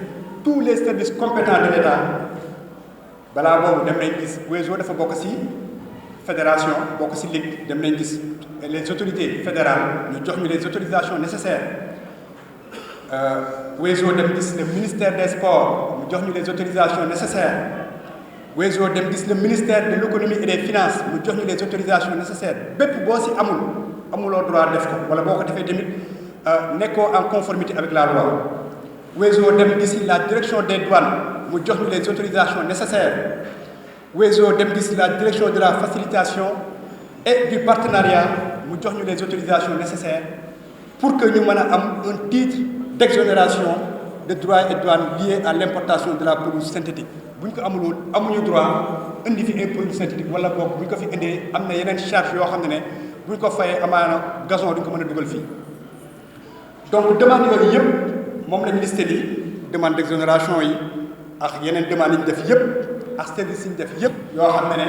tous les services compétents de l' État balaa boobu dem nañ gis Wezo dafa bokk ci fédération bokk ci ligue dem nañ gis les autorités fédérales ñu jox ñu les autorisations nécessaires Wezo dem gis le ministère des sports mu jox ñu les autorisations nécessaires Wezo dem gis le ministère de l' économie et des finances mu jox ñu les autorisations nécessaires bépp boo ci amuloo droit def ko wala boo ko defee tamit nekkoo en conformité avec la loi Wezo dem gis la direction des douanes mu jox ñu les autorisations nécessaires Wezo dem gis la direction de la facilitation et du partenariat mu jox ñu les autorisations nécessaires pour que ñu mën a am un titre d' exonération de droits et douanes liés à l' importation de la pelouse synthétique bu ñu ko amul woon amuñu droit indi fi ay pelouse synthétique wala boog bu ñu ko fi indee am na yeneen charge yoo xam ne bu ñu ko fayee amaana gazon du ñu ko mën a dugal fii donc demande yooyu yëpp moom lañu listé nii demande d' exonération yi ak yeneen demande yi ñu def yëpp ak service yi ñu def yëpp yoo xam ne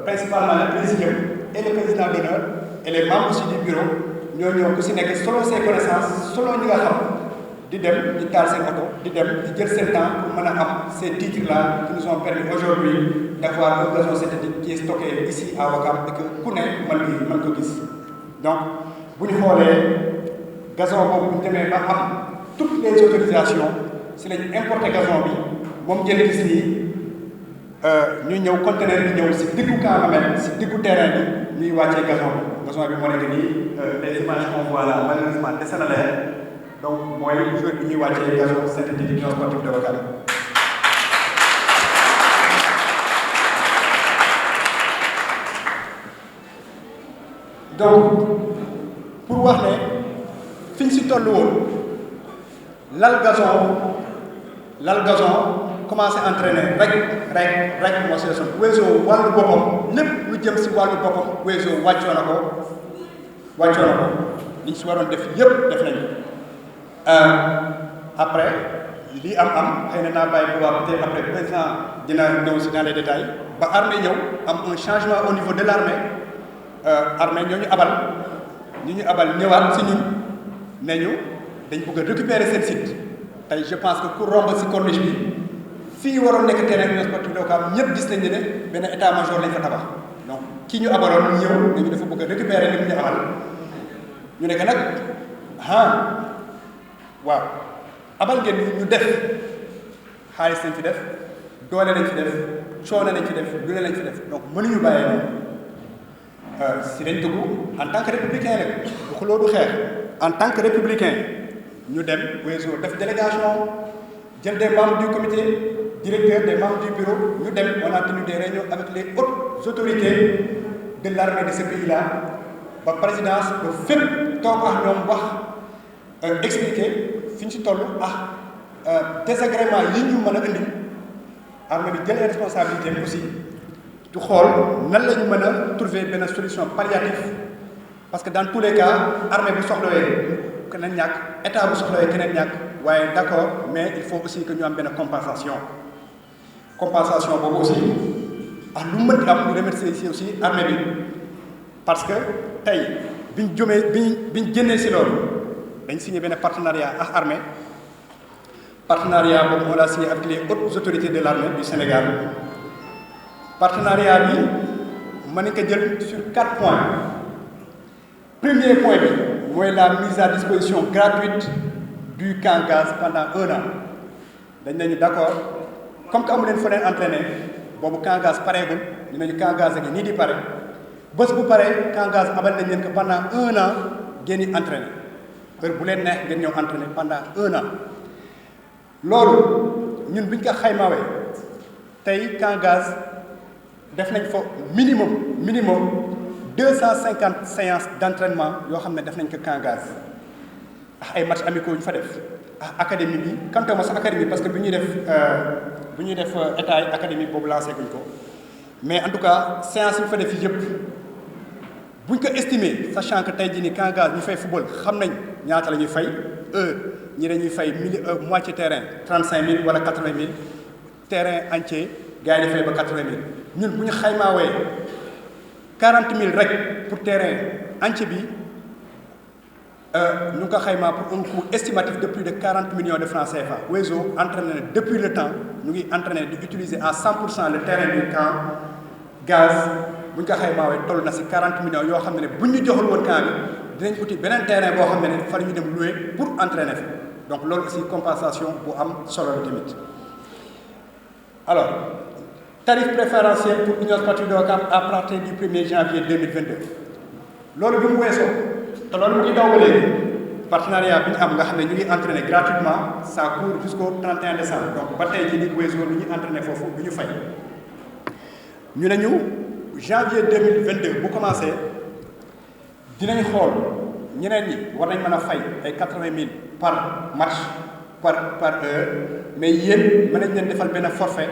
principalement le président et le président d'honneur et les membres aussi du bureau ñoo ñëw ku si nekk selon ses connaissances selon ñi nga xam di dem di taal seen oto di dem di jël seen temps pour mën a am ces titres là qui nous ont permis aujourd'hui d' avoir un gazon synthétique qui est stocké ici à Ouakam et que ku ne mën ko gis donc bu ñu xoolee gazon boobu bu ñu demee ba am toutes les autorisations si lañ importé gazon bi moom ngeen gis nii ñu ñëw conteneur bi ñëw si diggu camp Mamel si diggu terrain bi ñuy wàccee gazon bi moo nekk nii les images qu'on voit là malheureusement dese na leer donc mooy jour bi ñuy wàccee gazon synthétique Union Sportive de Ouakam donc pour wax ne fi ñu si toll woon lal gazon commencé entraîner rek moo si desoon Wezo wàllu boppam lépp lu jëm si wàllu boppam Wezo wàccoo na ko li ñu si waroon def yëpp def nañu après lii am xëy na naa bàyyi bu baax peut-être après président dina ñëw si dans les détails ba armée ñëw am un changement au niveau de l'armée armée ñoo ñu abal ñëwaat si ñun ne ñu dañ bëgg a récupérer seen site tey je pense que ku romb si corniche bi fii waroon nekk terrain Union Sportive de Ouakam ñëpp gis nañ ne benn état major lañ fa tabax donc kii ñu abaloon ñëw dañu dafa bëgg a récupérer li mu ñu abal ñu nekk nag waaw abal ngeen ñu def xaalis lañ fi def doole lañ fi def coono lañ fi def lu ne lañ fi def donc mënuñu bàyyee noonu si lañ dugg en tant que républicain rek du xuloo du xeex en tant que républicain ñu dem Wezo def délégation jël des membres du comité directeur des membres du bureau ñu dem on a tenu des réunions avec les hautes autorités de l'armée de ce pays-là ba présidence ba fépp toog ak ñoom wax expliquer fi ñu si toll désagrément yi ñu mën a indi armée bi jël responsabilité aussi du xool nan la ñu mën a trouver benn solution palliative parce que dans tous les cas armée bu soxlawee keneen ñàkk état bu soxlawee keneen ñàkk waaye d'accord mais il faut aussi que ñu am benn compensation boobu aussi lu mën di am ñu remercier ici aussi armée bi parce que tey biñ génnee si loolu dañ signé benn partenariat ak armée partenariat boobu on l'a signé avec les hautes autorités de l'armée du Sénégal partenariat bi mën nañ ko jël sur 4 points premier point bi mooy la mise à disposition gratuite du camp gaz pendant 1 an dañ nañu d'accord comme que amu leen fa leen entraîner boobu camp gaz pareegul dinañu camp gaz ak nii di pare bés bu paree camp gaz abal nañ leen ko pendant 1 an ngeen di entraîner heure bu leen neex ngeen ñëw entraîner pendant 1 an loolu ñun buñ ko xaymaawee tey camp gaz def nañ fa minimum 250 séances d'entraînement yoo xam ne def nañ ko camp gaz ay matchs amicaux yu ñu fa def académie bi kantoo ma sa académie parce que bu ñuy def état yi académie boobu lancé guñ ko mais en tout cas séance yi ñu fa def yëpp buñ ko estimer sachant que tey jii nii camp gaz ñu fay football xam nañ ñaata la ñuy fay ñi dañuy fay moitié terrain 35000 wala 80000 terrain entier gars yi di fay ba 80000 ñun bu ñu xaymaawee 40000 rek pour terrain entier bi ñu ngi ko xaymaa pour un coût estimatif de plus de 40 millions de francs CFA. Wezo entraîné depuis le temps ñu ngi entraîné di utiliser à 100% le terrain du camp gaz bu ñu ko xaymaawee toll na si 40 millions yoo xam ne bu ñu joxul woon camp bi dinañ uti beneen terrain boo xam ne fa la ñu dem louer pour entraîner fi donc loolu aussi compensation bu am solo la tamit. Alors tarif préférentiel pour Union Sportive de Ouakam à partir du 1er janvier 2022 loolu bi mu weesoo te loolu mu ngi daw ba léegi partenariat bi ñu am nga xam ne ñu ngi entraîner gratuitement ça court jusqu'au 31 décembre donc ba tey jii nii weesoo lu ñu entraîner foofu du ñu fay ñu ne ñu janvier 2022 bu commencé dinañ xool ñeneen ñi war nañ mën a fay ay 80000 par match par heure mais yéen mën nañ leen defal benn forfait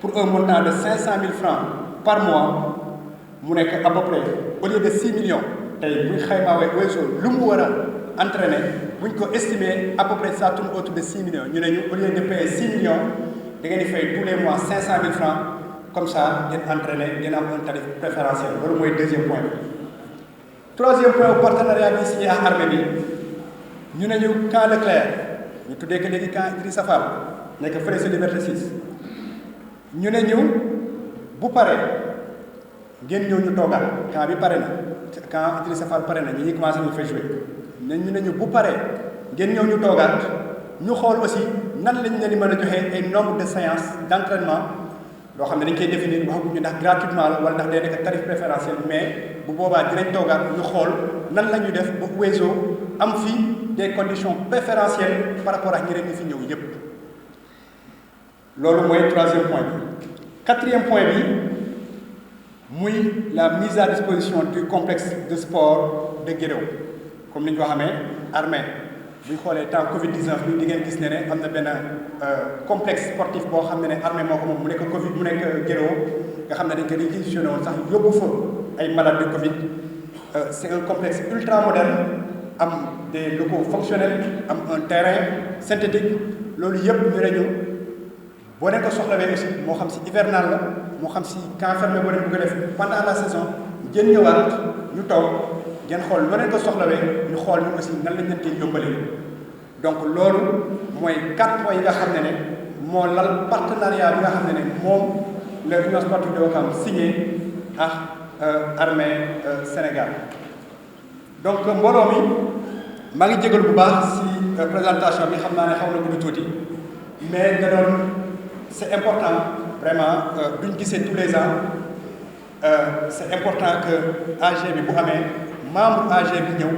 pour un montant de 500 000 francs par mois mu nekk à peu près au lieu de 6 millions tey bu ñu xaymaawee Wezo lu mu war a entraîner bu ñu ko estimer à peu près ça tourne autour de 6 millions ñu ne ñu au lieu de payer 6 millions da ngeen di fay tous les mois 500 000 francs comme ça ngeen entraîner ngeen am un tarif préférentiel loolu mooy deuxième point bi. troisième point bu partenariat bi signé ak armée bi ñu ne ñu camp Leclerc ñu tuddee que léegi camp Idrissa Fall nekk fële sa Liberté 6 ñu ne ñu bu paree ngeen ñëw ñu toogal camp bi pare na camp Idrissa Fall pare na ñi commencé nañu fay jouer ñu ne ñu bu paree ngeen ñëw ñu toogaat ñu xool aussi nan lañ leen di mën a joxee ay nombre de séances d'entraînement loo xam ne dañ koy définir waxaguñu ndax gratuitement la wala ndax day nekk tarif préférentiel mais bu boobaa dinañ toogaat ñu xool nan la ñuy def ba Wezo am fi des conditions préférentielles par rapport ak ñeneen ñi fi ñëw yépp loolu mooy troisième point bi. quatrième point bi muy la mise à disposition du complexe de sport de Guéréo comme ni ñu ko xamee armée bu ñu xoolee temps Covid 19 bi di ngeen gis ne am na benn complexe sportif boo xam ne armée moo ko moom mu nekk Covid mu nekk Guéréo nga xam ne dañ ko réquisitionné woon sax yóbbu fa ay malades de Covid c'est un complexe ultra moderne am des locaux fonctionnels am un terrain synthétique loolu yëpp ñu ne ñu boo leen ko soxlawee aussi moo xam si hivernal la moo xam si camp fermé boo leen bëgg a def pendant la saison ngeen ñëwaat ñu toog ngeen xool loo leen ko soxlawee ñu xool ñu aussi nan lañ leen koy yóbbalee donc loolu mooy 4 points yi nga xam ne moo lal partenariat bi nga xam ne moom la Union Sportive de Ouakam signé ak armée Sénégal donc mbooloo mi maa ngi jégalu bu baax si présentation bi xam naa ne xaw na gudd tuuti mais da doon c'est important vraiment duñ gisee tous les ans c'est important que AG bi bu amee membre AG bi ñëw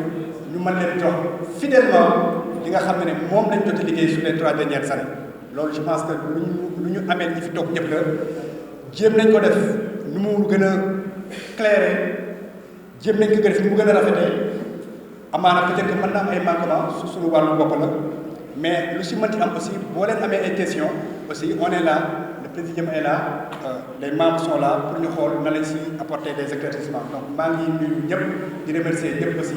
ñu mën leen jox fidèlement li nga xam ne moom lañ jot a liggéey sur les 3 dernières années loolu je pense que lu ñu amee ñi fi toog ñëpp la jéem nañ ko def nu mu gën a claire jéem nañ ko def nu mu gën a rafetee amaana peut-être que mën na am ay manquements su suñu wàllu bopp la mais lu si mënti am aussi boo leen amee ay questions aussi on est là le présidium est là les membres sont là pour ñu xool na lañ si apporter des éclaircissements donc maa ngi nuyu ñëpp di remercier ñëpp aussi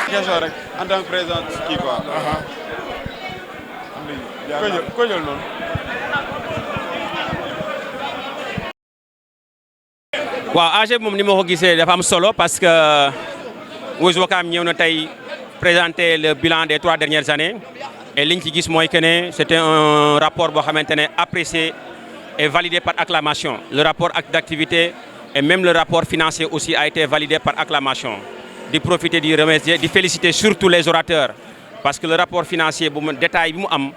question rek en tant que président kii quoi. ko jël noonu. waaw AG moom ni ma ko gisee dafa am solo parce que Weuz Ouakam ñëw na tey présenter le bilan des 3 dernières années et liñ ci gis mooy que ne c'était un rapport boo xamante ne apprécié et validé par acclamation. Le rapport d'activité et même le rapport financier aussi a été validé par acclamation. Di profiter di remercier di féliciter surtout les orateurs parce que le rapport financier bu mu détail bi mu am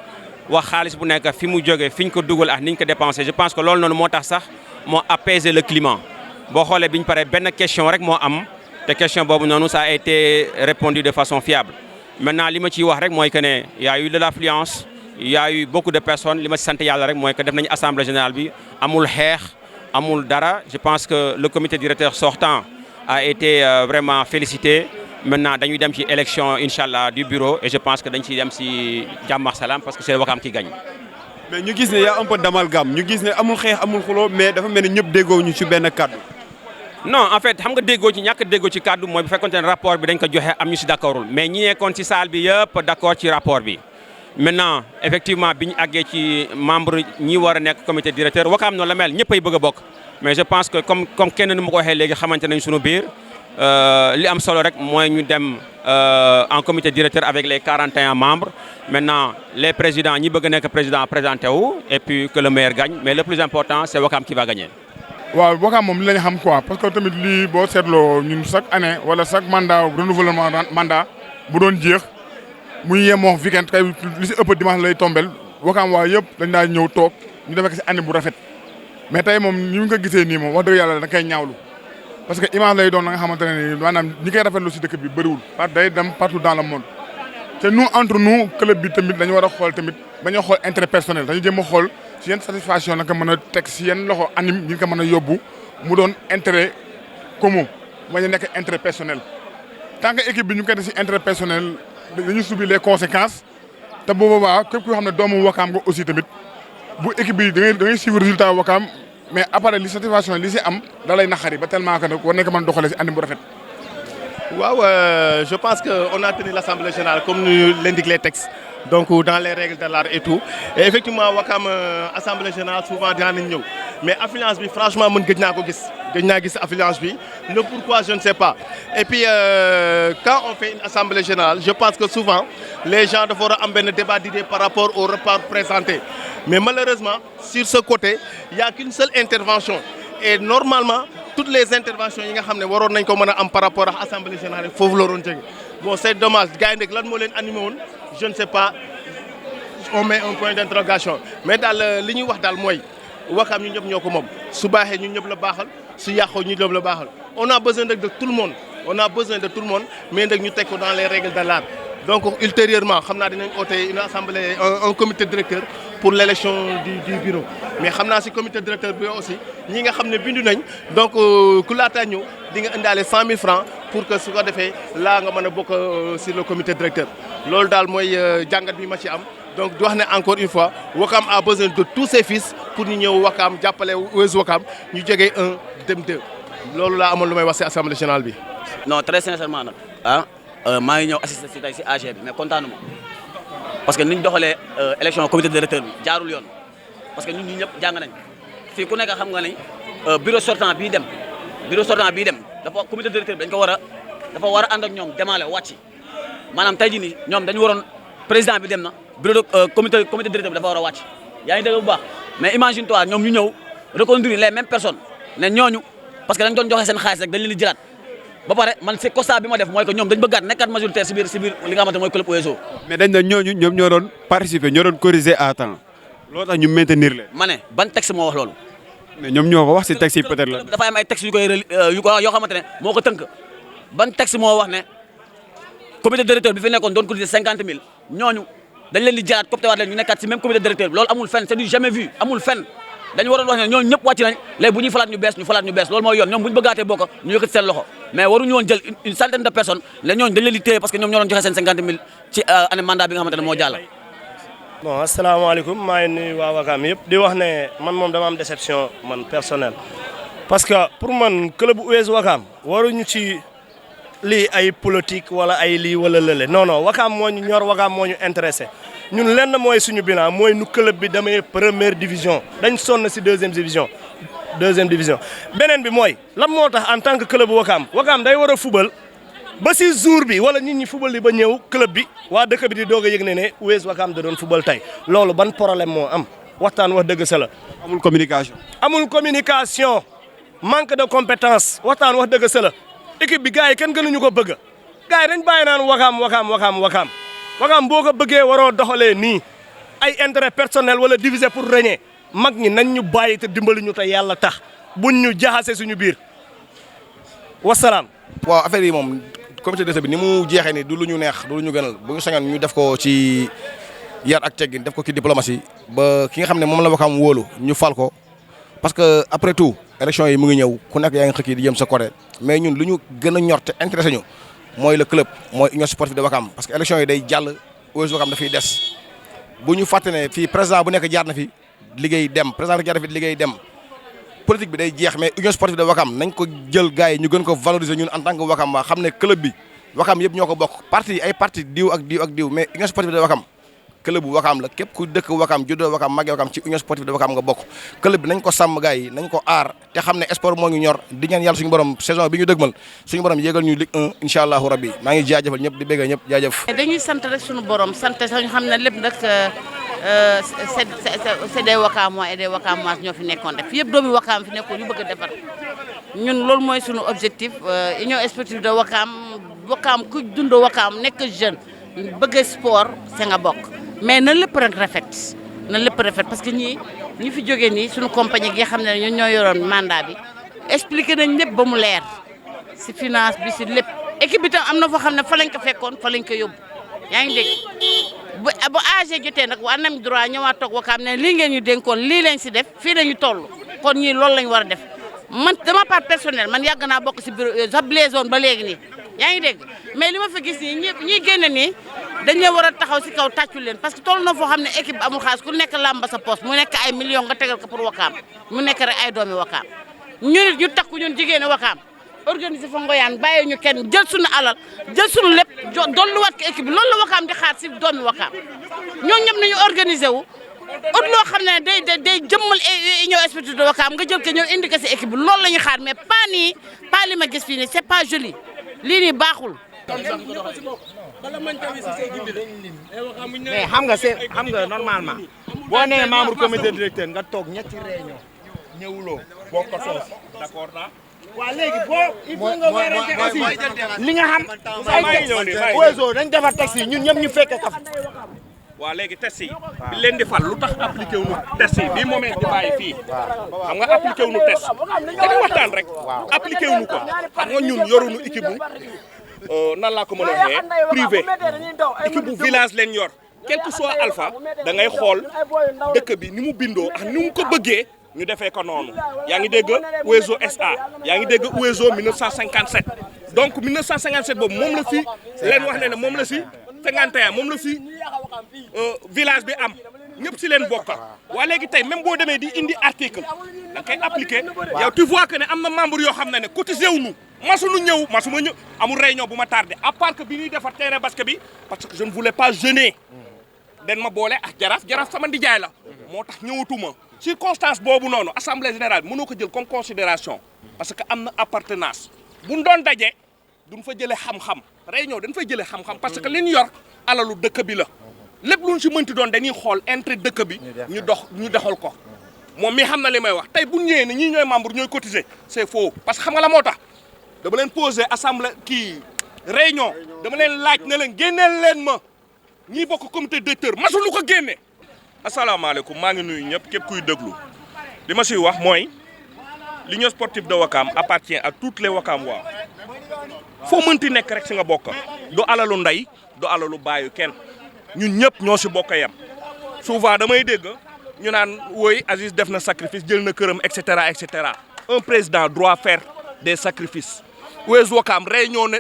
wax xaalis bu nekk fi mu jógee fi ñu ko dugal ak ni ñu ko dépensé je pense que loolu noonu moo tax sax moo apaiser le climat boo xoolee bi ñu paree benn question rek moo am te question boobu noonu ça a été répondu de façon fiable. Maintenant li ma ciy wax rek mooy que ne y a eu de l'affluence y a eu beaucoup de personnes li ma ci sant yàlla rek mooy que def nañu assemblée générale bi amul xeex amul dara je pense que le comité directeur sortant a été vraiment félicité. Maintenant dañuy dem ci élection inchallah du bureau et je pense que dañ ciy dem ci jàmm ak salaam parce que c'est Ouakam qui gagne. mais ñu gis ne y a un peu d'amalgame ñu gis ne amul xeex amul xuloo mais dafa mel ni ñëpp déggoo ñu ci benn kàddu. non en fait xam nga déggoo ci ñàkk déggoo ci kàddu mooy bu fekkoon ne rapport bi dañ ko joxe am ñu ci d'accordul mais ñi nekkoon ci salle bi yëpp d'accord ci rapport bi. Maintenant effectivement bi ñu àggee ci membre ñi war a nekk comité directeur Ouakam noonu la mel ñëpp ay bëgg a bokk mais je pense que comme kenn nu ma ko waxee léegi xamante nañ suñu biir li am solo rek mooy ñu dem en comité directeur avec les 41 membres maintenant les présidents ñi bëgg a nekk président présenté wu et puis que le meilleur gagne mais le plus important c'est Ouakam qui va gagner. waaw Ouakam moom li la ñu xam quoi parce que tamit lii boo seetloo ñun chaque année wala chaque mandat renouvellement mandat bu doon jeex muy yemoo weekend kay li si ëpp dimanche lay tombel Ouakam waa yëpp dañ daa ñëw toog ñu defee ko si année bu rafet mais tey moom ni ñu ko gisee nii moom wax dëgg yàlla da koy ñaawlu parce que image lay doon la nga xamante ne nii maanaam ñi koy rafetlu si dëkk bi bëriwul parce que day dem partout dans le monde te nous entre nous club bi tamit dañu war a xool tamit bañoo xool intérêt personnel dañu jéem a xool si yenn satisfaction naka mën a teg si yenn loxo anim ñi nga ko mën a yóbbu mu doon intérêt commun bañ a nekk intérêt personnel tant que équipe bi ñu koy def si intérêt personnel dañuy subir les conséquences te bu boobaa képp koo xam ne doomu Ouakam nga aussi tamit bu équipe bi da ngay suivre résultat Ouakam mais après li satisfaction li si am da lay naxari ba tellement que nag war nañ ko mën a doxalee si andi bu rafet. waaw je pense que on a tenu l'assemblée générale comme l'indiquent les textes donc dans les règles de l'art et tout et effectivement Ouakam assemblée générale souvent dinaa nañ ñëw mais affluence bi franchement mën gëj naa ko gis affluence bi le pourquoi je ne sais pas et puis quand on fait une assemblée générale je pense que souvent les gens dafa war a am benn débat d'idées par rapport au rapport présenté mais malheureusement sur ce côté il y a qu'une seule intervention et normalement toutes les interventions yi nga xam ne waroon nañ ko mën a am par rapport ak assemblée générale foofu la waroon jóge bon c'est dommage gars yi nag lan moo leen animé woon je ne sais pas on met un point d'interrogation mais daal li ñuy wax daal mooy Ouakam ñu ñëpp ñoo ko moom su baaxee ñu ñëpp la baaxal su yàqoo ñu ñëpp la baaxal on a besoin nag de tout le monde mais nag ñu teg ko dans les règles de l'art donc ultérieurement xam naa dinañ oote une assemblée un comité directeur pour l'élection du bureau mais xam naa si comité directeur bi aussi ñi nga xam ne bindu nañ donc ku laataa ñëw di nga indaale 100 000 francs pour que su ko defee laa nga mën a bokk sur le comité directeur loolu daal mooy jàngat bi ma ci am donc di wax ne encore une fois Ouakam a besoin de tous ses fils pour ñu ñëw Ouakam jàppale US Ouakam ñu jógee 1 dem 2 loolu laa amoon lu may wax ci assemblée générale bi. non très sincèrement nag maa ngi ñëw assister si tey si AG bi mais kontaanuma parce que ni ñu doxalee élection comité directeur bi jaarul yoon parce que ñun ñi ñëpp jàng nañ fii ku nekk xam nga ne bureau sortant bii dem dafa comité directeur bi dañ ko dafa war a ànd ak ñoom demaale wàcc maanaam tey jii nii ñoom dañu waroon président bi dem na bureau comité directeur bi dafa war a wàcc yaa ngi dégg bu baax mais imagine toi ñoom ñu ñëw reconduire les mêmes personnes ne ñooñu parce que dañ doon joxe seen xaalis rek dañ leen di jëlaat ba pare man c'est constat bi ma def mooy que ñoom dañ bëggaat nekkaat majoritaire si biir li nga xamante mooy club OSO. mais dañ ne ñooñu ñoom ñoo doon participer ñoo doon corriger à temps loolu tax ñu maintenir leen. ma ne ban texte moo wax loolu. mais ñoom ñoo ko wax si texte yi peut-être la. dafa am ay textes yoo xamante ne moo ko tënk ban texte moo wax ne comité directeur bi fi nekkoon doon cotiser 50 000 ñooñu dañ leen di jëlaat copté waat leen ñu nekkaat si même comité directeur bi loolu amul fenn c'est du jamais vu amul fenn dañu waroon wax ne ñooñu ñëpp wàcc nañ léegi bu ñuy falaat ñu bees loolu mooy yoon ñoom bu ñu bëggaatee bokk ñu yëkkati seen loxo mais waruñu woon jël une centaine de personnes la ñooñu dañ leen di téye parce que ñoom ñoo doon joxe seen 50 000 ci année mandat bi nga xamante ne moo jàll. bon asalaamaaleykum maa ngi nuyu waa Ouakam yëpp di wax ne man moom dama am déception man personnel parce que pour man club bu US Ouakam waruñu ci lii ay politique wala ay lii wala lële non non Ouakam moo ñu ñor Ouakam moo ñu intéressé ñun lenn mooy suñu bilan mooy nu club bi demee première division dañ sonn si deuxième division beneen bi mooy lan moo tax en tant que club bu Ouakam day war a fubal ba si jour bi wala nit ñi fubal li ba ñëw club bi waa dëkk bi di doog a yëg ne US Ouakam da doon fubal tey loolu ban problème moo am waxtaan wax dëgg sa la. amul communication. Manque de compétence waxtaan wax dëgg sa la équipe bi gars yi kenn gënuñu ko bëgg gars yi dañ bàyyi naan Ouakam boo ko bëggee waroo doxalee nii ay intérêt personnel wala diviser pour régner mag ñi nañ ñu bàyyi te dimbali ñu te yàlla tax buñ ñu jaxase suñu biir wasalaam. waaw affaire yi moom comité de bi ni mu jeexee ni du lu ñu neex du lu ñu gënal bu ñu sañoon ñu def ko ci yar ak teggin def ko ci diplomatie ba ki nga xam ne moom la Ouakam wóolu ñu fal ko parce que après tout élection yi mu ngi ñëw ku nekk yaa ngi xëkk di jëm sa côté mais ñun lu ñu gën a ñor te intéressé ñu mooy le club mooy union sportive de Ouakam parce que élection yi day jàll US Ouakam dafay des bu ñu fàtte ne fii président bu nekk jaar na fi liggéey dem président bu nekk jaar na fi liggéey dem politique bi day jeex mais union sportive de Ouakam nañ ko jël gars yi ñu gën ko valoriser ñun en tant que Ouakam waa xam ne club bi Ouakam yëpp ñoo ko bokk parti ay parti diw ak diw mais union sportive de Ouakam club bu Ouakam la képp ku dëkk Ouakam juddoo Ouakam màggee Ouakam ci union sportive de Ouakam nga bokk club bi nañ ko sàmm gars yi nañ ko aar te xam ne sport moo ñu ñor di ñaan yàlla suñu borom saison bi ñu dëgmal suñu borom yéegal ñu Ligue 1 incha allahu rabbi maa ngi jaajëfal ñëpp di bégg ñëpp jaajëf. dañuy sant rek suñu borom sant sax ñu xam ne lépp nag c'est des Ouakamois et des Ouakamoises ñoo fi nekkoon rek yëpp doomi Ouakam fi nekkoon yu bëgg a defar ñun loolu mooy suñu objectif union sportive de Ouakam ku dund Ouakam nekk jeune bëgg sport sa nga bokk. mais na lépp rek rafet parce que ñi fi jógee nii suñu compagnie gi xam ne ñun ñoo yoroon mandat bi expliqué nañ lépp ba mu leer si finance bi si lépp équipe bi tam am na foo xam ne fa lañ ko fekkoon fa lañ ko yóbbu yaa ngi dégg bu AG jotee nag waa am droit ñëwaat toog Ouakam ne lii ngeen ñu dénkoon lii lañ si def fii lañu toll kon ñii loolu lañ war a def man dama part personnel man yàgg naa bokk si bureau sa blaison ba léegi nii yaa ngi dégg mais li ma fa gis nii ñi génn nii dañ leen war a taxaw si kaw tàccul leen parce que toll na foo xam ne équipe bi amul xaalis ku nekk làmba sa poste mu nekk ay millions nga tegal ko pour Ouakam mu nekk rek ay doomi Ouakam ñun ñu takku ñun jigéen Ouakam organiser fa ngoyaan bàyyi ñu kenn jël suñu alal jël suñu lépp dolluwaat ko équipe bi loolu la Ouakam di xaar si doomi Ouakam ñoo ñëpp nañu organiser wu ut loo xam ne day jëmmal union sportive de Ouakam nga jël ko ñëw indi ko si équipe bi loolu la ñu xaar mais pas nii pas li ma gis fii nii c'est pas joli lii nii baaxul. mais xam nga normalement boo nee membre comité directeur nga toog ñetti réunion ñëwuloo boo ko soos d'accord naa waaw léegi il faut nga wérante aussi li nga xam ay OSO dañ defar texte yi ñun ñëpp ñu fekke kaf waaw léegi test yi bi leen di fal lu tax appliqué wu ñu test yi bi moment di bàyyi fii xam nga appliqué wu ñu test dañuy waxtaan rek appliqué wu ñu ko xam nga ñun yoruñu équipe bu nan laa ko mën a waxee privé équipe bu village leen yor quel que soit alpha da ngay xool dëkk bi ni mu bindoo ak ni mu ko bëggee ñu defee ko noonu yaa ngi dégg OSO SA yaa ngi dégg OSO 1957 donc 1957 boobu moom la fi leen wax ne moom la si 51 moom la fi village bi am ñëpp si leen bokk waa léegi tey même boo demee di indi article da nga koy appliqué yow tu vois que ne am na membre yoo xam ne cotisé wuñu masuma ñëw amul réunion bu ma tardé à part que bi ñuy defar terrain basket bi parce que je ne voulais pas jeûner den ma boole ak jaraaf sama ndijaay la moo tax ñëwatuma circonstance boobu noonu assemblée générale mënoo ko jël comme considération parce que am na appartenance buñ doon daje duñ fa jëlee xam-xam réunion dañ fay jëlee xam-xam parce que li ñu yor alalu dëkk bi la lépp lu ñu si mënti doon dañuy xool intérêt dëkk bi ñu doxal ko moom mi xam na li may wax tey bu ñëwee ne ñii ñooy membre ñooy cotiser c'est faux parce que xam nga la moo tax dama leen poser assemblée réunion dama leen laaj ne leen génneel leen ma ñi bokk comité directeur masulu ko génne. asalaamaaleykum maa ngi nuyu ñëpp képp kuy déglu li ma siy wax mooy l'union sportive de Ouakam appartient à toutes les Ouakamois foo mënti nekk rek si nga bokk du alalu ndey du alalu baayu kenn ñun ñëpp ñoo si bokk yem souvent damay dégg ñu naan woy Aziz def na sacrifice jël na këram et cetera et cetera un président doit faire des sacrifices. US Ouakam réunion ne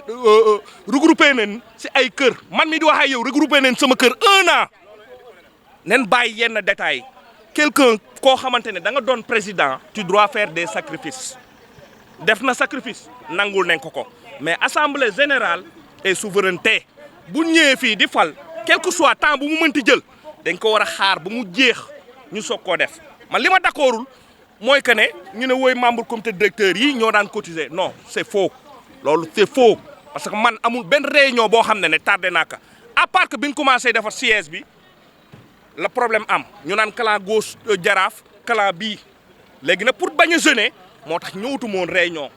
regroupé nañ si ay kër man mi di wax ak yow regroupé nañ sama kër 1 an nen bàyyi yenn détails quelqu'un koo xamante ne da nga doon président tu dois faire des sacrifices def na sacrifice nangul nañ ko mais assemblée générale et souveraineté bu ñëwee fii di fal quel que soit temps bu mu mënti jël dañ ko war a xaar bu mu jeex ñu soog koo def man li ma d'accordul mooy que ne ñu ne woy membre comité directeur yi ñoo daan cotiser non c'est faux loolu c'est faux parce que man amul benn réunion boo xam ne tardé naa ko à part que bi ñu commencé defar siège bi la problème am ñu naan clan gauche jaraaf clan bii léegi nag pour bañ a jeûner moo tax ñëwatu moon réunion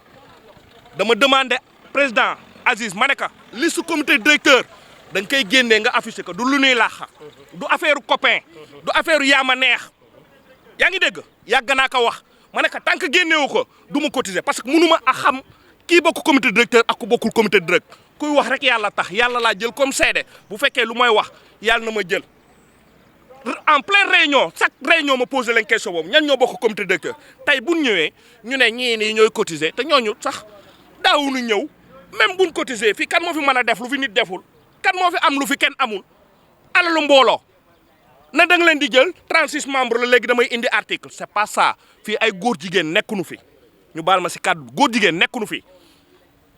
dama demandé président Aziz ma ne ko liste comité directeur da nga koy génnee nga affiché ko du lu ñuy laax du affaire copain du affaire yaama neex yaa ngi dégg yàgg naa ko wax ma ne ko tant que génneewu ko du ma cotiser parce que mënu ma a xam kii bokk comité directeur ak ku bokkul comité directeur kuy wax rek yàlla tax yàlla laa jël comme seede bu fekkee lu may wax yàlla na ma jël en pleine réunion chaque réunion ma posé leen question boobu ñan ñoo bokk comité directeur tey bu ñëwee ñu ne ñii nii ñooy cotiser te ñooñu sax daawuñu ñëw même buñ cotiser fii kan moo fi mën a def lu fi nit deful kan moo fi am lu fi kenn amul alalu mbooloo na da nga leen di jël 36 membres la léegi damay indi article c'est pas ça fii ay góor jigéen nekkunu fi ñu baal ma si kàddu góor jigéen nekkunu fi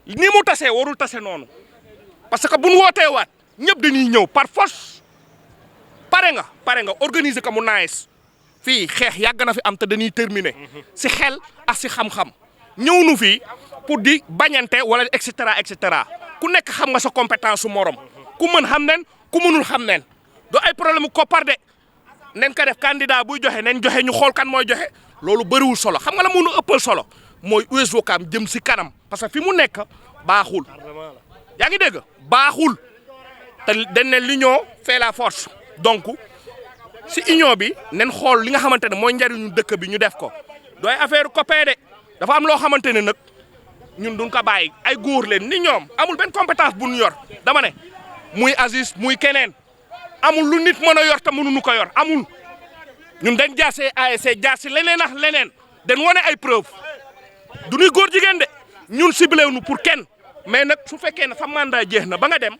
ni mu tasee warul tase noonu parce que buñ wootee waat ñëpp dañuy ñëw par force pare nga organiser ko mu nice fii xeex yàgg na fi am te dañuy terminer si xel ak si xam-xam ñëw nu fii pour di bañante wala et cetera ku nekk xam nga sa compétence su morom ku mën xam nen ku mënul xam nen do ay problème koppar de nen ko def candidat buy joxe nen joxe ñu xool kan mooy joxe loolu bëriwul solo xam nga la mënu ëppal solo mooy US Ouakam jëm si kanam parce que fi mu nekk baaxul yaa ngi dégg baaxul te dañ ne l'union fait la force donc si union bi nen xool li nga xamante ne mooy njariñu dëkk bi ñu def ko dooy affaire copain de dafa am loo xamante ne nag ñun duñ ko bàyyi ay góor leen ni ñoom amul benn compétence bu ñu yor dama ne muy Aziz muy keneen amul lu nit mën a yor te mënuñu ko yor amul ñun dañ jaar see ASC jaar si leneen ak leneen dañ wane ay preuve du ñuy góor jigéen de ñun ciblé wuñu pour kenn mais nag su fekkee ne sa mandat jeex na ba nga dem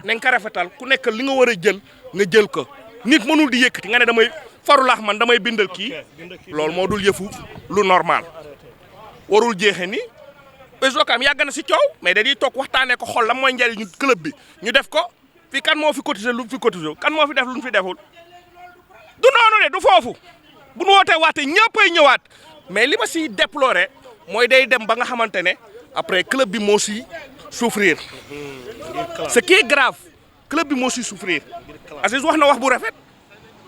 nañ ko rafetal ku nekk li nga war a jël nga jël ko nit mënul di yëkkati nga ne damay farulaax man damay bindal kii loolu moo dul yëfu lu normal warul jeexe ni US Ouakam yàgg na si coow mais dañuy toog waxtaanee ko xool la mooy njariñu club bi ñu def ko fii kan moo fi cotisé lu fi cotisé kan moo fi def lu ñu fi deful du noonu de du foofu bu nu wootee waatee ñëppay ñëwaat mais li ma siy déploré mooy day dem ba nga xamante ne après club bi moo si souffrir ce qui est grave club bi moo si souffrir Aziz wax na wax bu rafet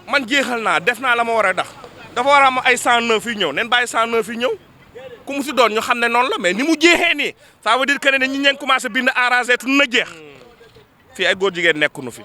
man jeexal naa def naa la ma war a dax dafa war a am ay 109 yu ñëw nen bàyyi 109 yu ñëw ku mu si doon ñu xam ne noonu la mais ni mu jeexee nii ça veut dire que ne ñi ñeen commencé bind arrangé tu na jeex fii ay góor jigéen nekkunu fi